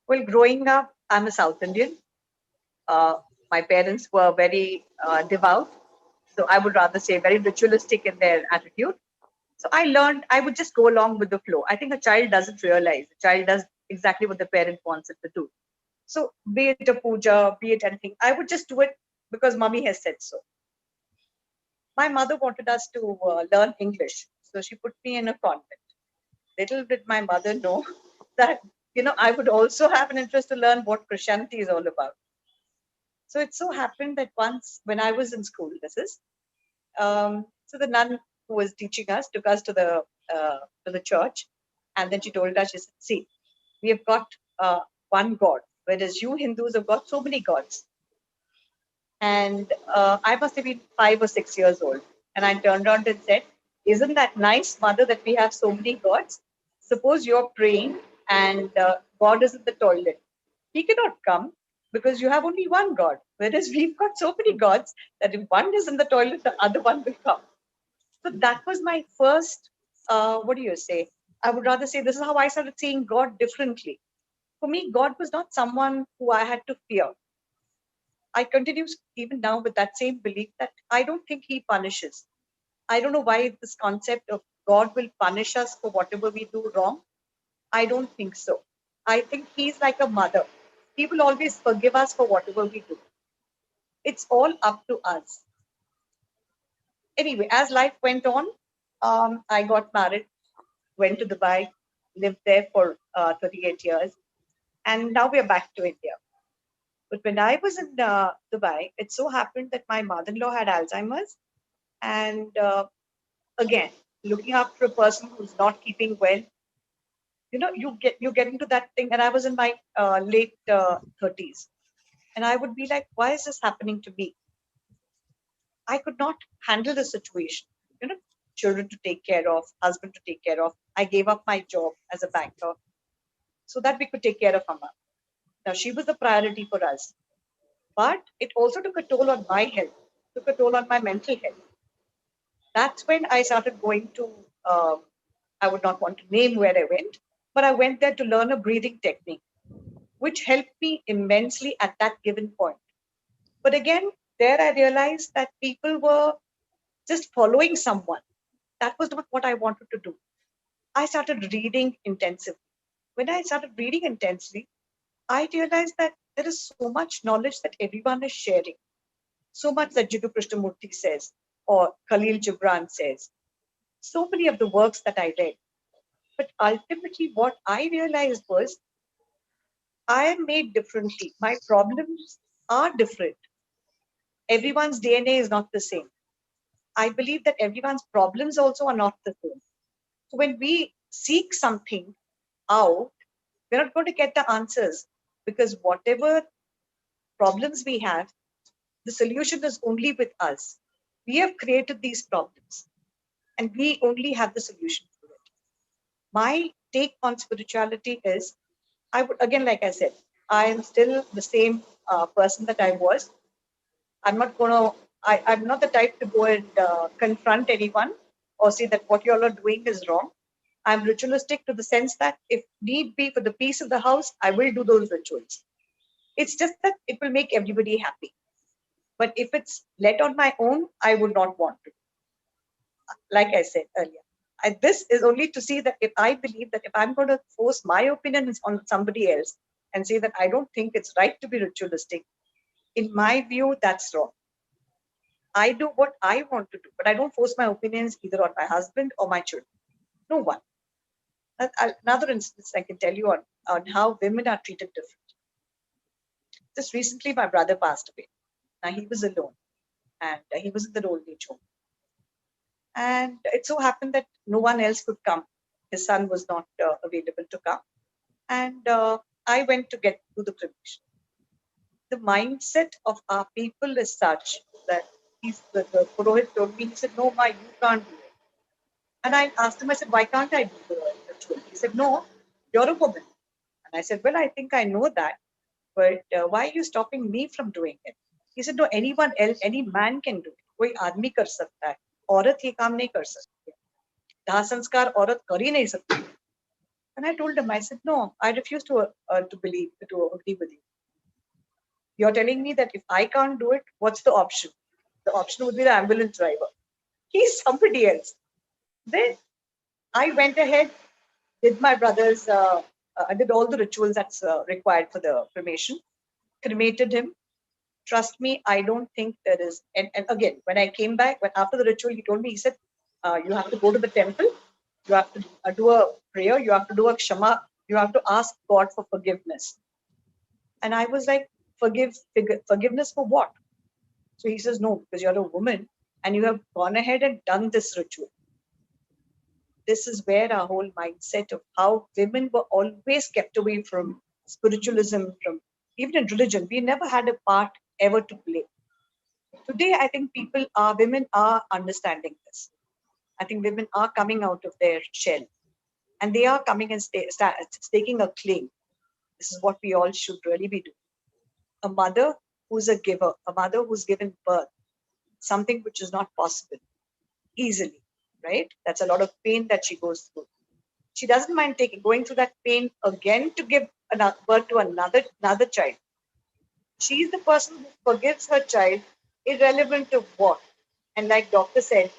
Well, growing up, I'm a South Indian. My parents were very devout, so I would rather say very ritualistic in their attitude. So I learned I would just go along with the flow. I think a child doesn't realize. A child does exactly what the parent wants it to do. So be it a puja, be it anything, I would just do it because mommy has said so. My mother wanted us to learn English, so she put me in a convent. Little did my mother know that I would also have an interest to learn what Christianity is all about. So it so happened that once when I was in school, so the nun who was teaching us took us to the church, and then she told us, she said, "See, we have got one God, whereas you Hindus have got so many gods." And I must have been 5 or 6 years old, and I turned around and said, "Isn't that nice, mother, that we have so many gods? Suppose you're praying and God is in the toilet. He cannot come because you have only one God, whereas we've got so many gods that if one is in the toilet, the other one will come." So that was my first, what do you say? I would rather say this is how I started seeing God differently. For me, God was not someone who I had to fear. I continue even now with that same belief that I don't think he punishes. I don't know why this concept of God will punish us for whatever we do wrong. I don't think so. I think he's like a mother. He will always forgive us for whatever we do. It's all up to us. Anyway, as life went on, I got married, went to Dubai, lived there for 38 years, and now we are back to India. But when I was in Dubai, it so happened that my mother-in-law had Alzheimer's, and again, looking after a person who's not keeping well, you get into that thing. And I was in my late 30s, and I would be like, why is this happening to me? I could not handle the situation. You know, children to take care of, husband to take care of. I gave up my job as a banker. so that we could take care of Amma. Now, she was the priority for us, but it also took a toll on my health, took a toll on my mental health. That's when I started going to, I would not want to name where I went, but I went there to learn a breathing technique, which helped me immensely at that given point. But again, there I realized that people were just following someone. That was not what I wanted to do. I started reading intensively. When I started reading intensely, I realized that there is so much knowledge that everyone is sharing. So much that Jiddu Krishnamurti says, or Khalil Gibran says. So many of the works that I read. But ultimately, what I realized was I am made differently. My problems are different. Everyone's DNA is not the same. I believe that everyone's problems also are not the same. So when we seek something out, we're not going to get the answers, because whatever problems we have, the solution is only with us. We have created these problems and we only have the solution to it. My take on spirituality is, I would, again, like I said, I am still the same person that I was. I'm not going to, I'm not the type to go and confront anyone or say that what you all are doing is wrong. I'm ritualistic to the sense that if need be for the peace of the house, I will do those rituals. It's just that it will make everybody happy. But if it's let on my own, I would not want to. Like I said earlier, this is only to see that if I believe that if I'm going to force my opinion on somebody else and say that I don't think it's right to be ritualistic, in my view, that's wrong. I do what I want to do, but I don't force my opinions either on my husband or my children. No one. Another instance I can tell you on how women are treated differently. Just recently, my brother passed away. Now, he was alone and he was in the old age home. And it so happened that no one else could come. His son was not available to come. And I went to get to the cremation. The mindset of our people is such that the Purohit told me, he said, no, Ma, you can't do it. And I asked him, I said, why can't I do the ritual? He said, no, you're a woman. And I said, well, I think I know that, but why are you stopping me from doing it? He said, no, anyone else, any man can do it. कोई आदमी कर सकता है, औरत ये काम नहीं कर सकती, दाह संस्कार औरत कर ही नहीं सकती. And I told him, I said, no, I refuse to believe, to agree with you. You're telling me that if I can't do it, what's the option? The option would be the ambulance driver. He's somebody else. Then I went ahead, did my brother's, I did all the rituals that's required for the cremation, cremated him. Trust me, I don't think there is. And again, when I came back, after the ritual, he told me, he said, you have to go to the temple, you have to do a prayer, you have to do a kshama, you have to ask God for forgiveness. And I was like, forgiveness for what? So he says, no, because you're a woman and you have gone ahead and done this ritual. This is where our whole mindset of how women were always kept away from spiritualism, from even in religion. We never had a part ever to play. Today, I think women are understanding this. I think women are coming out of their shell and they are coming and staking a claim. This is what we all should really be doing. A mother who's a giver, a mother who's given birth, something which is not possible easily, right? That's a lot of pain that she goes through. She doesn't mind going through that pain again to give birth to another child. She's the person who forgives her child, irrelevant of what. And like doctor said,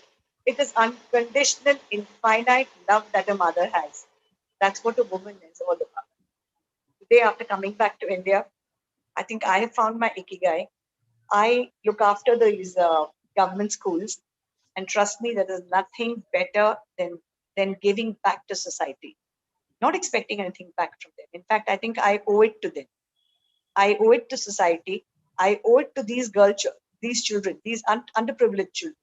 it is unconditional, infinite love that a mother has. That's what a woman is all about. Today, after coming back to India, I think I have found my ikigai. I look after these government schools, and trust me, there is nothing better than giving back to society. Not expecting anything back from them. In fact, I think I owe it to them. I owe it to society. I owe it to these children, these underprivileged children.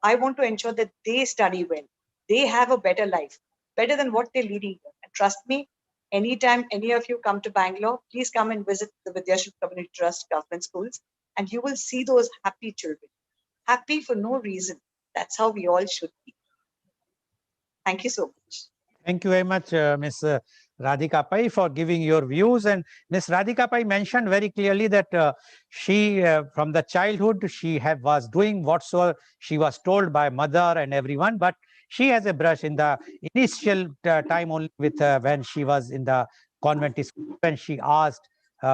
I want to ensure that they study well. They have a better life, better than what they're leading here. And trust me, anytime any of you come to Bangalore, please come and visit the Vidyashri Community Trust government schools, and you will see those happy children. Happy for no reason. That's how we all should be. Thank you so much. Thank you very much, Ms. Radhika Pai, for giving your views. And Miss Radhika Pai mentioned very clearly that she, from the childhood, she was doing whatsoever she was told by mother and everyone. But she has a brush in the initial time only with when she was in the convent school, when she asked,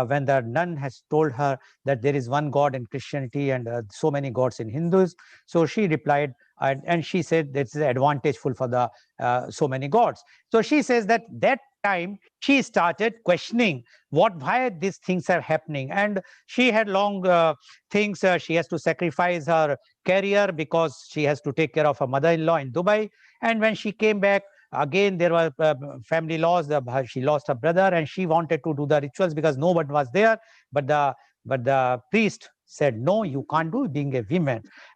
when the nun has told her that there is one God in Christianity and so many gods in Hindus. So she replied, and she said this is advantageful for the so many gods. So she says that time she started questioning why these things are happening, and she had long things. She has to sacrifice her career because she has to take care of her mother-in-law in Dubai. And when she came back again, there were family laws. She lost her brother, and she wanted to do the rituals because no one was there. But the priest said, no, you can't do, being a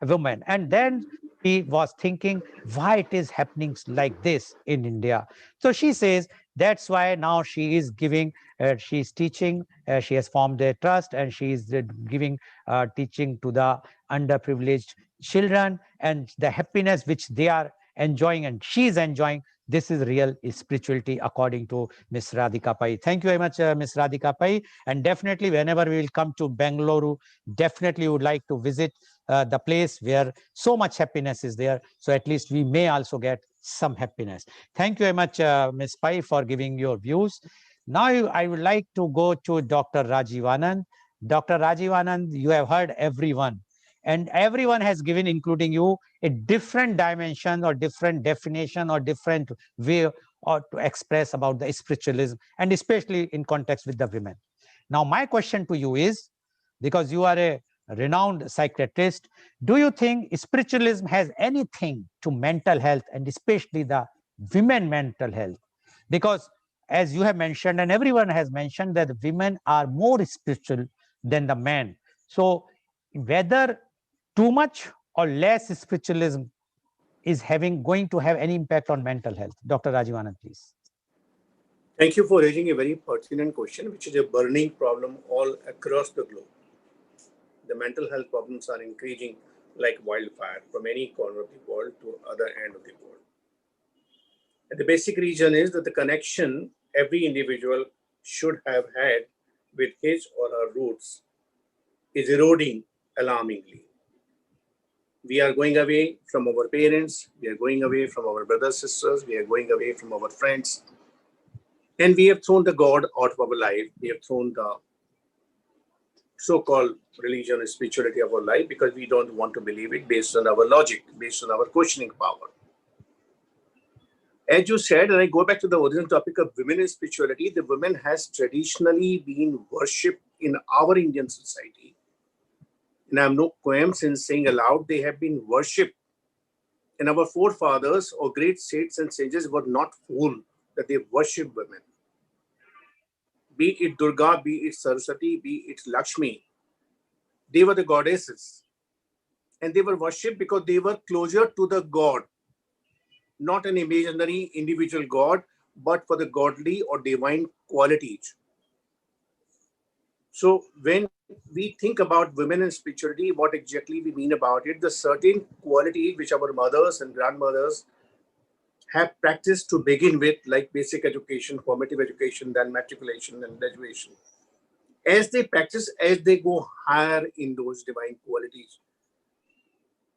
woman. And then she was thinking why it is happening like this in India. So she says that's why now she is giving, she's teaching, she has formed a trust, and she is giving teaching to the underprivileged children, and the happiness which they are enjoying and she is enjoying. This is real spirituality according to Miss Radhika Pai. Thank you very much, Miss Radhika Pai. And definitely, whenever we will come to Bengaluru, definitely would like to visit the place where so much happiness is there. So at least we may also get some happiness. Thank you very much, Ms. Pai, for giving your views. Now I would like to go to Dr. Rajiv Anand. Dr. Rajiv Anand, you have heard everyone, and everyone has given, including you, a different dimension or different definition or different way or to express about the spiritualism, and especially in context with the women. Now, my question to you is, because you are a renowned psychiatrist, do you think spiritualism has anything to mental health, and especially the women mental health? Because as you have mentioned, and everyone has mentioned, that women are more spiritual than the men. So whether too much or less spiritualism is going to have any impact on mental health? Dr. Rajiv Anand, please. Thank you for raising a very pertinent question, which is a burning problem all across the globe. The mental health problems are increasing like wildfire from any corner of the world to other end of the world. And the basic reason is that the connection every individual should have had with his or her roots is eroding alarmingly. We are going away from our parents, we are going away from our brothers, sisters, we are going away from our friends. And we have thrown the God out of our life. We have thrown the so-called religion and spirituality of our life because we don't want to believe it based on our logic, based on our questioning power. As you said, and I go back to the original topic of women in spirituality, the women has traditionally been worshipped in our Indian society. And I'm no qualms in saying aloud, they have been worshipped. And our forefathers or great saints and sages were not fooled that they worship women. Be it Durga, be it Saraswati, be it Lakshmi, they were the goddesses. And they were worshipped because they were closer to the God, not an imaginary individual God, but for the godly or divine qualities. So when we think about women and spirituality, what exactly we mean about it, the certain quality which our mothers and grandmothers have practiced to begin with, like basic education, formative education, then matriculation and graduation. As they practice, as they go higher in those divine qualities,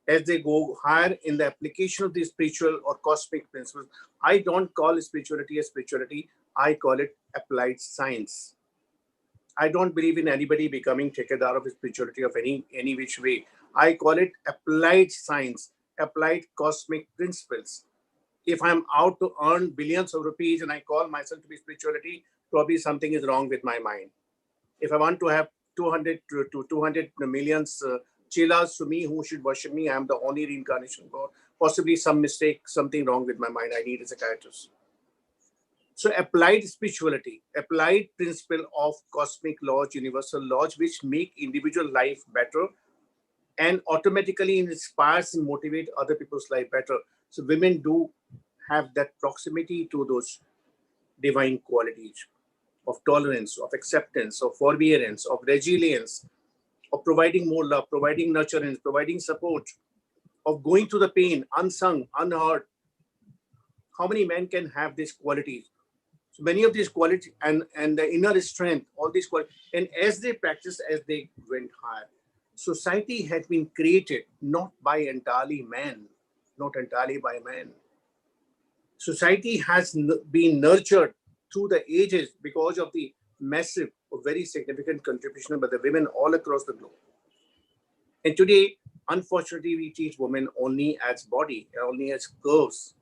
as they go higher in the application of the spiritual or cosmic principles, I don't call spirituality a spirituality, I call it applied science. I don't believe in anybody becoming ठेकेदार of spirituality of any which way. I call it applied science, applied cosmic principles. If I'm out to earn billions of rupees and I call myself to be spirituality, probably something is wrong with my mind. If I want to have 200 to 200 millions chelas to me who should worship me, I'm the only reincarnation God. Possibly some mistake, something wrong with my mind. I need a psychiatrist. So applied spirituality, applied principle of cosmic laws, universal laws, which make individual life better and automatically inspires and motivate other people's life better. So women do have that proximity to those divine qualities of tolerance, of acceptance, of forbearance, of resilience, of providing more love, providing nurturance, providing support, of going through the pain, unsung, unheard. How many men can have these qualities? So many of these qualities and the inner strength, all these qualities, and as they practiced, as they went higher, society had been created not by entirely man, not entirely by man. Society has been nurtured through the ages because of the massive or very significant contribution by the women all across the globe. And today, unfortunately, we teach women only as body, only as curves,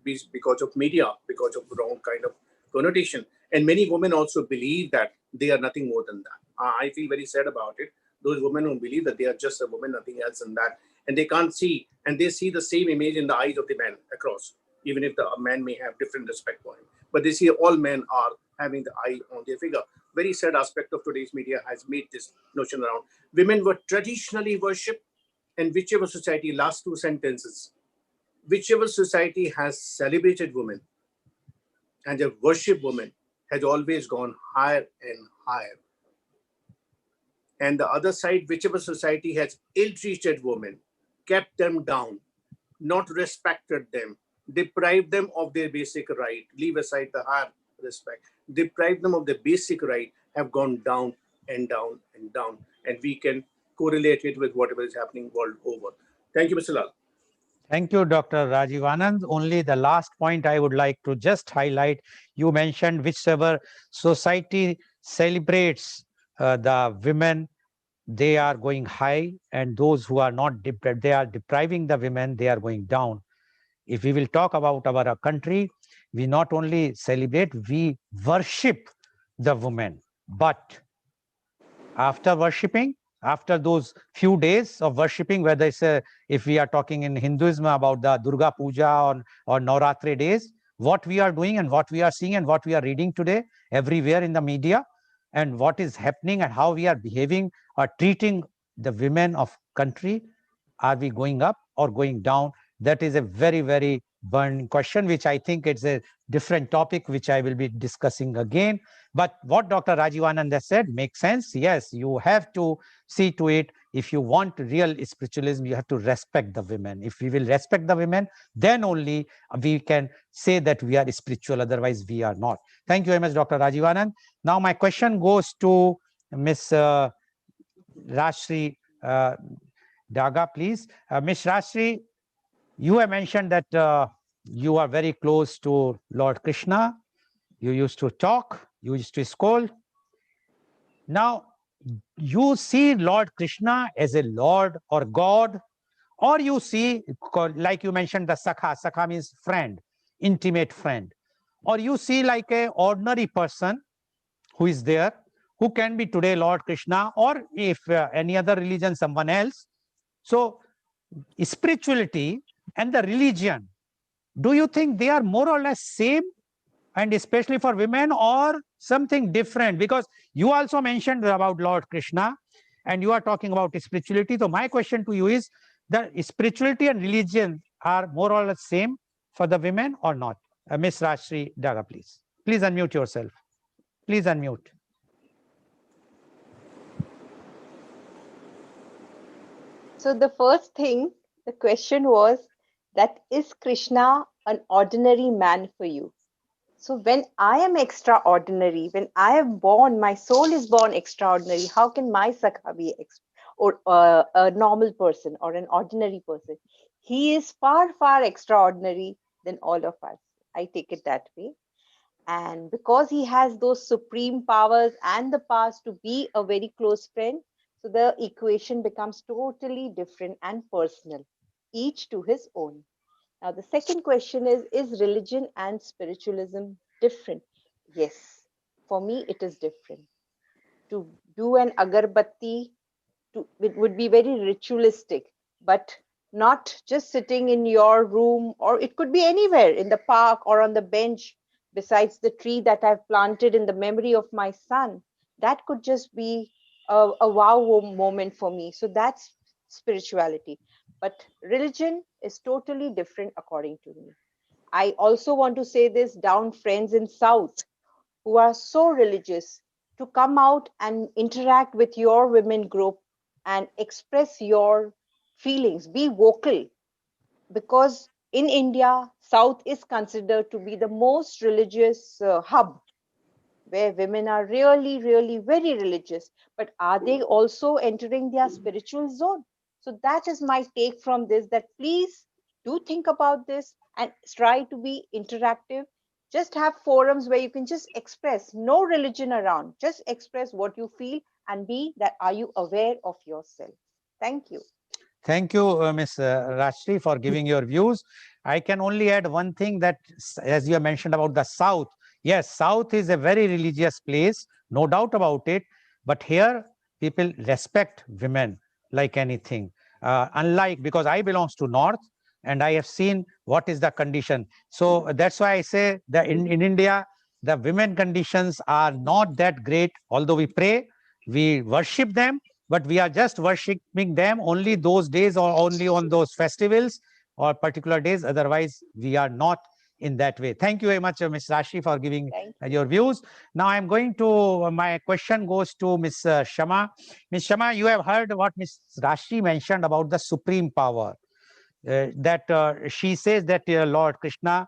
because of media, because of the wrong kind of connotation. And many women also believe that they are nothing more than that. I feel very sad about it. Those women who believe that they are just a woman, nothing else than that, and they can't see, and they see the same image in the eyes of the man across, even if the man may have different respect for him. But they see all men are having the eye on their figure. Very sad aspect of today's media has made this notion around. Women were traditionally worshipped, and whichever society, last two sentences, whichever society has celebrated women and have worshipped women has always gone higher and higher. And the other side, whichever society has ill-treated women, kept them down, not respected them, deprived them of their basic right, leave aside the higher respect, deprived them of their basic right, have gone down and down and down. And we can correlate it with whatever is happening world over. Thank you, Mr. Lal. Thank you, Dr. Rajiv Anand. Only the last point I would like to just highlight. You mentioned whichever society celebrates the women, they are going high, and those who are not, they are depriving the women, they are going down. If we will talk about our country, we not only celebrate, we worship the women. But after worshipping, after those few days of worshipping, whether it's if we are talking in Hinduism about the Durga Puja or Navratri days, what we are doing and what we are seeing and what we are reading today everywhere in the media, and what is happening and how we are behaving or treating the women of country, are we going up or going down? That is a very, very burning question, which I think it's a different topic, which I will be discussing again. But what Dr. Rajivanand has said makes sense. Yes, you have to see to it. If you want real spiritualism, you have to respect the women. If we will respect the women, then only we can say that we are spiritual. Otherwise, we are not. Thank you very much, Dr. Rajivanand. Now, my question goes to Ms. Rashri Daga, please. Ms. Rashri, you have mentioned that you are very close to Lord Krishna. You used to talk, you used to scold. Now, you see Lord Krishna as a Lord or God, or you see, like you mentioned, the Sakha. Sakha means friend, intimate friend. Or you see like a ordinary person who is there, who can be today Lord Krishna, or if any other religion, someone else. So, spirituality and the religion, do you think they are more or less same, and especially for women, or something different? Because you also mentioned about Lord Krishna and you are talking about spirituality. So my question to you is that spirituality and religion are more or less same for the women or not? Ms. Rashri Daga, please. Please unmute yourself. Please unmute. So the first thing, the question was that is Krishna an ordinary man for you? So when I am extraordinary, when I am born, my soul is born extraordinary. How can my Sakha be or a normal person or an ordinary person? He is far, far extraordinary than all of us. I take it that way. And because he has those supreme powers and the powers to be a very close friend, so the equation becomes totally different and personal, each to his own. Now, the second question is religion and spiritualism different? Yes, for me, it is different. To do an agarbatti it would be very ritualistic, but not just sitting in your room, or it could be anywhere in the park or on the bench besides the tree that I've planted in the memory of my son. That could just be a wow moment for me. So that's spirituality. But religion is totally different according to me. I also want to say this down friends in South who are so religious to come out and interact with your women group and express your feelings, be vocal, because In India, South is considered to be the most religious hub, where women are really, really very religious. But are they also entering their spiritual zone? So that is my take from this, that please do think about this and try to be interactive. Just have forums where you can just express, no religion around, just express what you feel, and be that are you aware of yourself. Thank you. Thank you, Ms. Rashri, for giving your views. I can only add one thing, that, as you have mentioned about the South, yes, South is a very religious place, no doubt about it. But here, people respect women like anything. Unlike, because I belongs to North, and I have seen what is the condition. So that's why I say that in India, the women conditions are not that great. Although we pray, we worship them, but we are just worshipping them only those days or only on those festivals or particular days. Otherwise, we are not in that way. Thank you very much, Ms. Rashi, for giving Thank you. your views. Now I'm going to, my question goes to Ms. Shama. Ms. Shama, you have heard what Ms. Rashi mentioned about the supreme power. That she says that Lord Krishna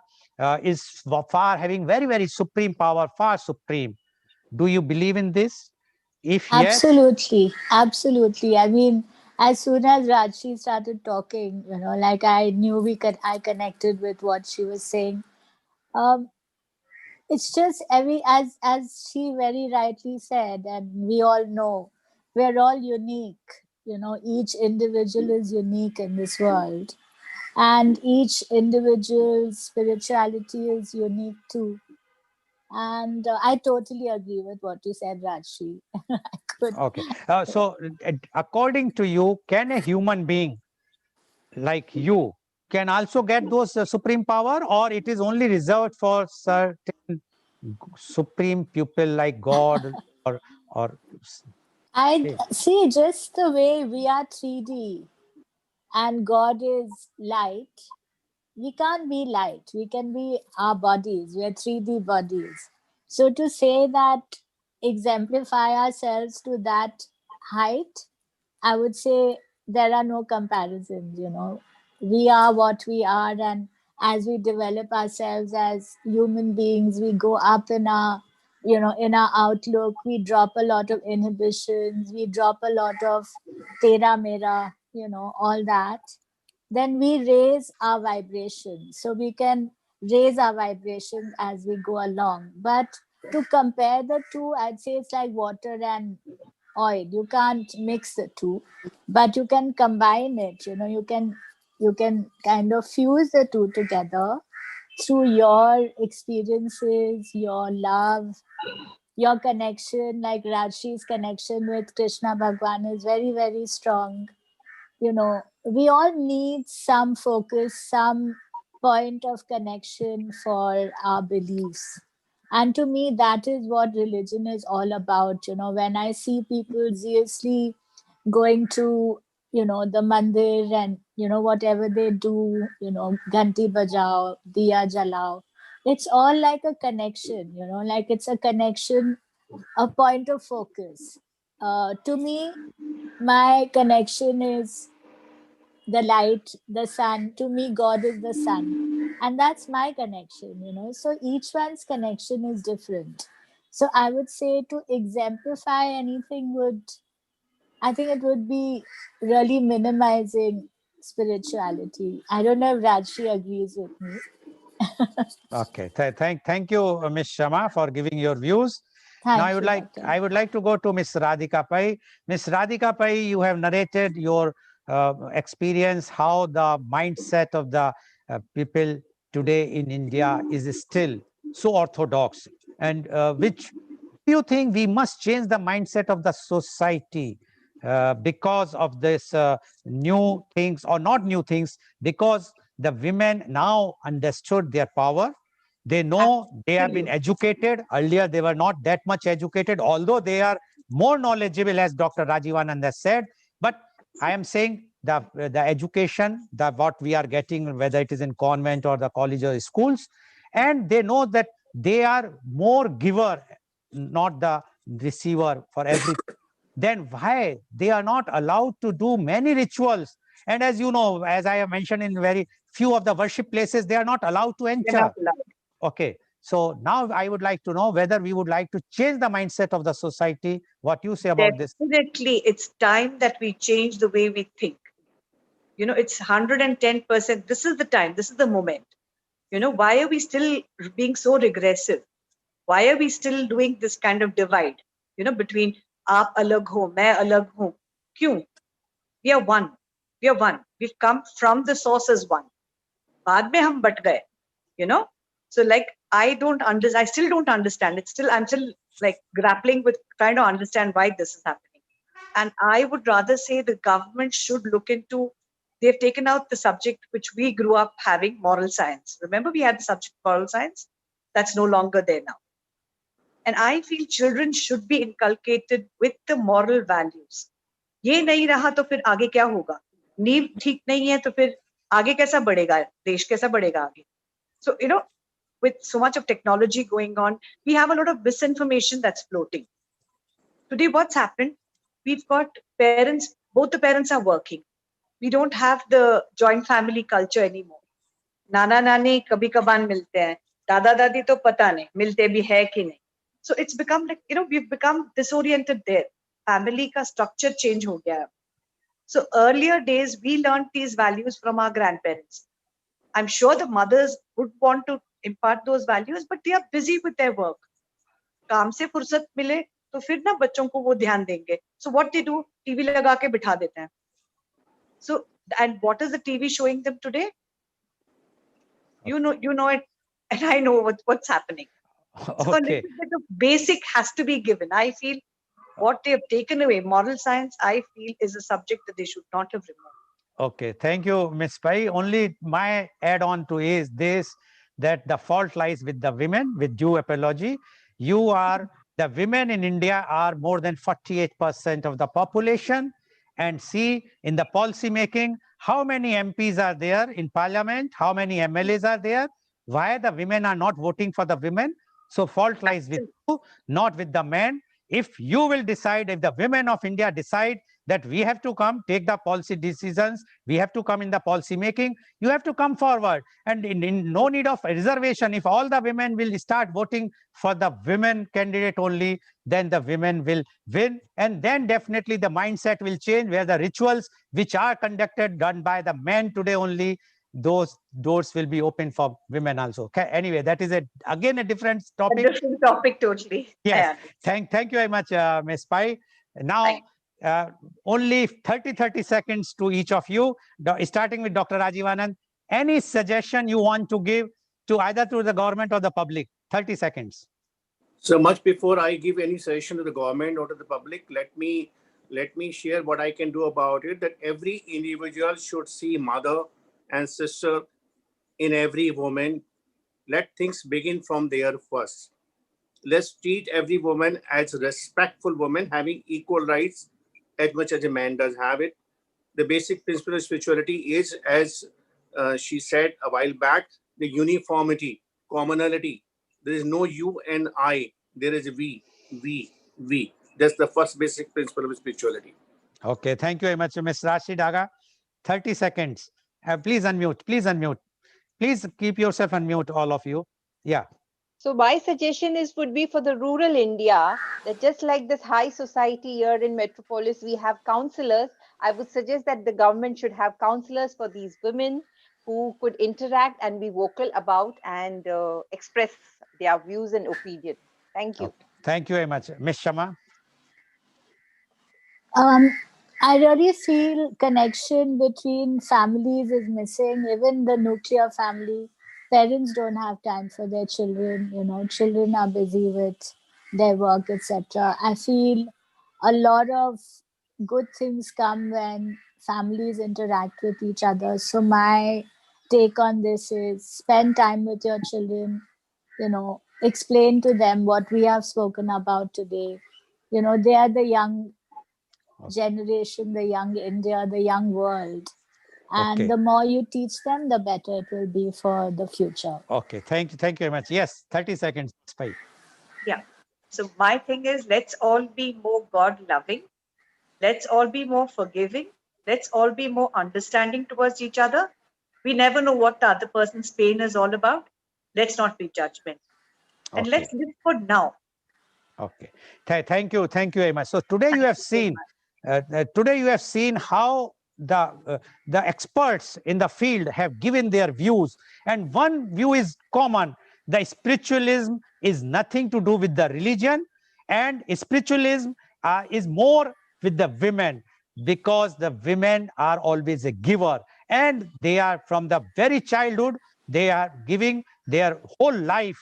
is far having very, very supreme power, far supreme. Do you believe in this? If yes, Absolutely, absolutely. I mean, as soon as Rajshi started talking, like I knew I connected with what she was saying. Um, it's just as she very rightly said, and we all know, we're all unique. Each individual is unique in this world, and each individual's spirituality is unique too. And I totally agree with what you said, Rajshi. I could. okay. So, according to you, can a human being like you can also get those supreme power, or it is only reserved for certain supreme people like God or I okay. see, just the way we are 3D and God is light, we can't be light. We can be our bodies. We are 3D bodies. So to say that, exemplify ourselves to that height, I would say there are no comparisons. We are what we are, and as we develop ourselves as human beings, we go up in our outlook. We drop a lot of inhibitions. We drop a lot of tera mera, all that. Then we raise our vibration. So we can raise our vibrations as we go along. But to compare the two, I'd say it's like water and oil. You can't mix the two, but you can combine it. You can kind of fuse the two together through your experiences, your love, your connection. Like Rajshi's connection with Krishna Bhagwan is very, very strong. We all need some focus, some point of connection for our beliefs. And to me, that is what religion is all about. When I see people zealously going to, the mandir, and, whatever they do, ganti bajao, diya jalao, it's all like a connection, like it's a connection, a point of focus. To me, my connection is the light, the sun. To me, God is the sun. And that's my connection. So each one's connection is different. So I would say, to exemplify anything I think it would be really minimizing spirituality. I don't know if Rajshi agrees with me. Okay. Thank you, Ms. Shama, for giving your views. Now Thank you, Doctor. I would like to go to Ms. Radhika Pai. Ms. Radhika Pai, you have narrated your experience, how the mindset of the people today in India is still so orthodox, and which do you think we must change the mindset of the society because of this new things, or not new things, because the women now understood their power. They know, they have been Absolutely. educated. Earlier, they were not that much educated, although they are more knowledgeable, as Dr. Rajivanand has said. But I am saying the education, the what we are getting, whether it is in convent or the college or schools, and they know that they are more giver, not the receiver for everything. Then why they are not allowed to do many rituals And as you know, as I have mentioned, in very few of the worship places, they are not allowed to They're enter. not allowed. Okay. So now I would like to know whether we would like to change the mindset of the society. What you say about this? Definitely, it's time that we change the way we think. You know, it's 110%. This is the time. This is the moment. You know, why are we still being so regressive? Why are we still doing this kind of divide? You know, between aap alag ho, main alag hu. Kyun? We are one. We are one. We've come from the source as one. बाद में हम but गए. You know, so like I still don't understand. I'm still like grappling with trying to understand why this is happening. And I would rather say the government should look into, they've taken out the subject which we grew up having, moral science. Remember, we had the subject moral science? That's no longer there now. And I feel children should be inculcated with the moral values. ये नहीं रहा तो फिर आगे क्या होगा? नींव ठीक नहीं है तो फिर आगे कैसा बढ़ेगा? देश कैसा बढ़ेगा आगे? So, you know, with so much of technology going on, we have a lot of misinformation that's floating. Today, what's happened? We've got parents, both the parents are working. We don't have the joint family culture anymore. नाना नानी कभी कभार मिलते हैं, दादा दादी तो पता नहीं मिलते भी है कि नहीं. So it's become like, you know, we've become disoriented there. Family का structure change हो गया है. So earlier days, we learned these values from our grandparents. I'm sure the mothers would want to impart those values, but they are busy with their work. काम से फुर्सत मिले तो फिर ना बच्चों को वो ध्यान देंगे. So what they do, TV लगा के बिठा देते हैं. So, and what is the TV showing them today? You know it, and I know what's happening. So a Okay. little bit of basic has to be given. I feel what they have taken away, moral science, I feel is a subject that they should not have removed. Okay, thank you, Ms. Pai. Only my add-on to is this, that the fault lies with the women, with due apology. The women in India are more than 48% of the population. And see, in the policy making, how many MPs are there in parliament? How many MLAs are there? Why the women are not voting for the women? So fault lies with you, not with the men. If you will decide, if the women of India decide that we have to come, take the policy decisions, we have to come in the policy making, you have to come forward. And in no need of reservation, if all the women will start voting for the women candidate only, then the women will win. And then definitely the mindset will change, where the rituals which are conducted, done by the men today only, those doors will be open for women also. Okay? Anyway, that is again a different topic. A different topic totally. Yes, thank you very much, Ms. Pai. Now, only 30 seconds to each of you, starting with Dr. Rajiv. Any suggestion you want to give to either to the government or the public? 30 seconds. So much before I give any suggestion to the government or to the public, let me share what I can do about it. That every individual should see mother and sister in every woman. Let things begin from there first. Let's treat every woman as a respectful woman, having equal rights as much as a man does have it. The basic principle of spirituality is, as she said a while back, the uniformity, commonality. There is no you and I. There is we, we. That's the first basic principle of spirituality. Okay, thank you very much, Ms. Rashi Daga. 30 seconds. Please unmute. Please unmute. Please keep yourself unmute, all of you. Yeah. So my suggestion would be for the rural India, that just like this high society here in Metropolis, we have counselors. I would suggest that the government should have counselors for these women who could interact and be vocal about and express their views and opinion. Thank you. Okay. Thank you very much. Ms. Shama. I really feel connection between families is missing. Even the nuclear family, parents don't have time for their children. You know, children are busy with their work, etc. I feel a lot of good things come when families interact with each other. So my take on this is spend time with your children. You know, explain to them what we have spoken about today. You know, they are the young generation, the young India, the young world. And Okay. the more you teach them, the better it will be for the future. Okay. Thank you. Thank you very much. Yes, 30 seconds. Pai. Yeah. So my thing is, let's all be more God loving. Let's all be more forgiving. Let's all be more understanding towards each other. We never know what the other person's pain is all about. Let's not be judgmental. And Okay. let's live for now. Okay. Thank you. Thank you very much. So today you have seen, how the experts in the field have given their views, and one view is common: the spiritualism is nothing to do with the religion, and spiritualism is more with the women, because the women are always a giver, and they are from the very childhood, they are giving their whole life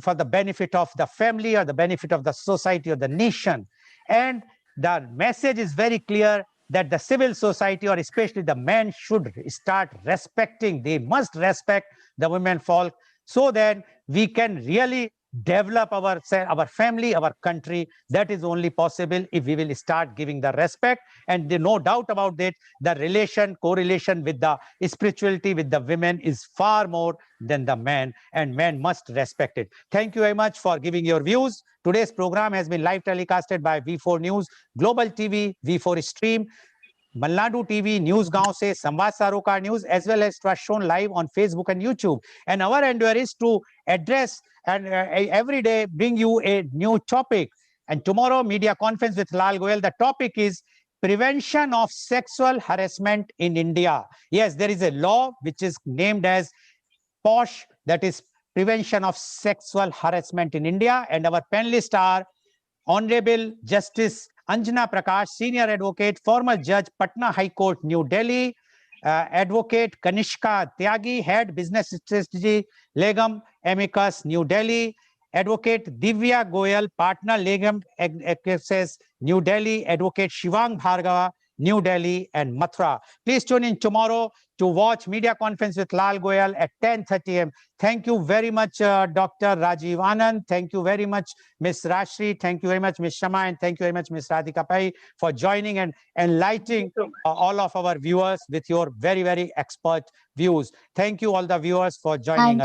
for the benefit of the family or the benefit of the society or the nation. And the message is very clear that the civil society, or especially the men, should start respecting, they must respect the women folk, so that we can really develop our family, our country. That is only possible if we will start giving the respect. And there no doubt about that, the correlation with the spirituality with the women is far more than the men, and men must respect it. Thank you very much for giving your views. Today's program has been live telecasted by V4 News, Global TV, V4 Stream, Malnadu TV, News Gaon se, Samvad Sarokar News, as well as it was shown live on Facebook and YouTube. And our endeavor is to address and every day bring you a new topic. And tomorrow, media conference with Lal Goel. The topic is prevention of sexual harassment in India. Yes, there is a law which is named as POSH, that is Prevention of Sexual Harassment in India. And our panelists are Honorable Justice Anjana Prakash, Senior Advocate, former Judge, Patna High Court, New Delhi, Advocate Kanishka Tyagi, Head Business Strategy, Legam Amicus, New Delhi, Advocate Divya Goel, Partner, Legam Access, New Delhi, Advocate Shivang Bhargava, New Delhi, and Mathura. Please tune in tomorrow to watch media conference with Lal Goel at 10:30 a.m. Thank you very much, Dr. Rajiv Anand. Thank you very much, Ms. Rashri. Thank you very much, Ms. Shama. And thank you very much, Ms. Radhika Pai, for joining and enlightening all of our viewers with your very, very expert views. Thank you, all the viewers, for joining us.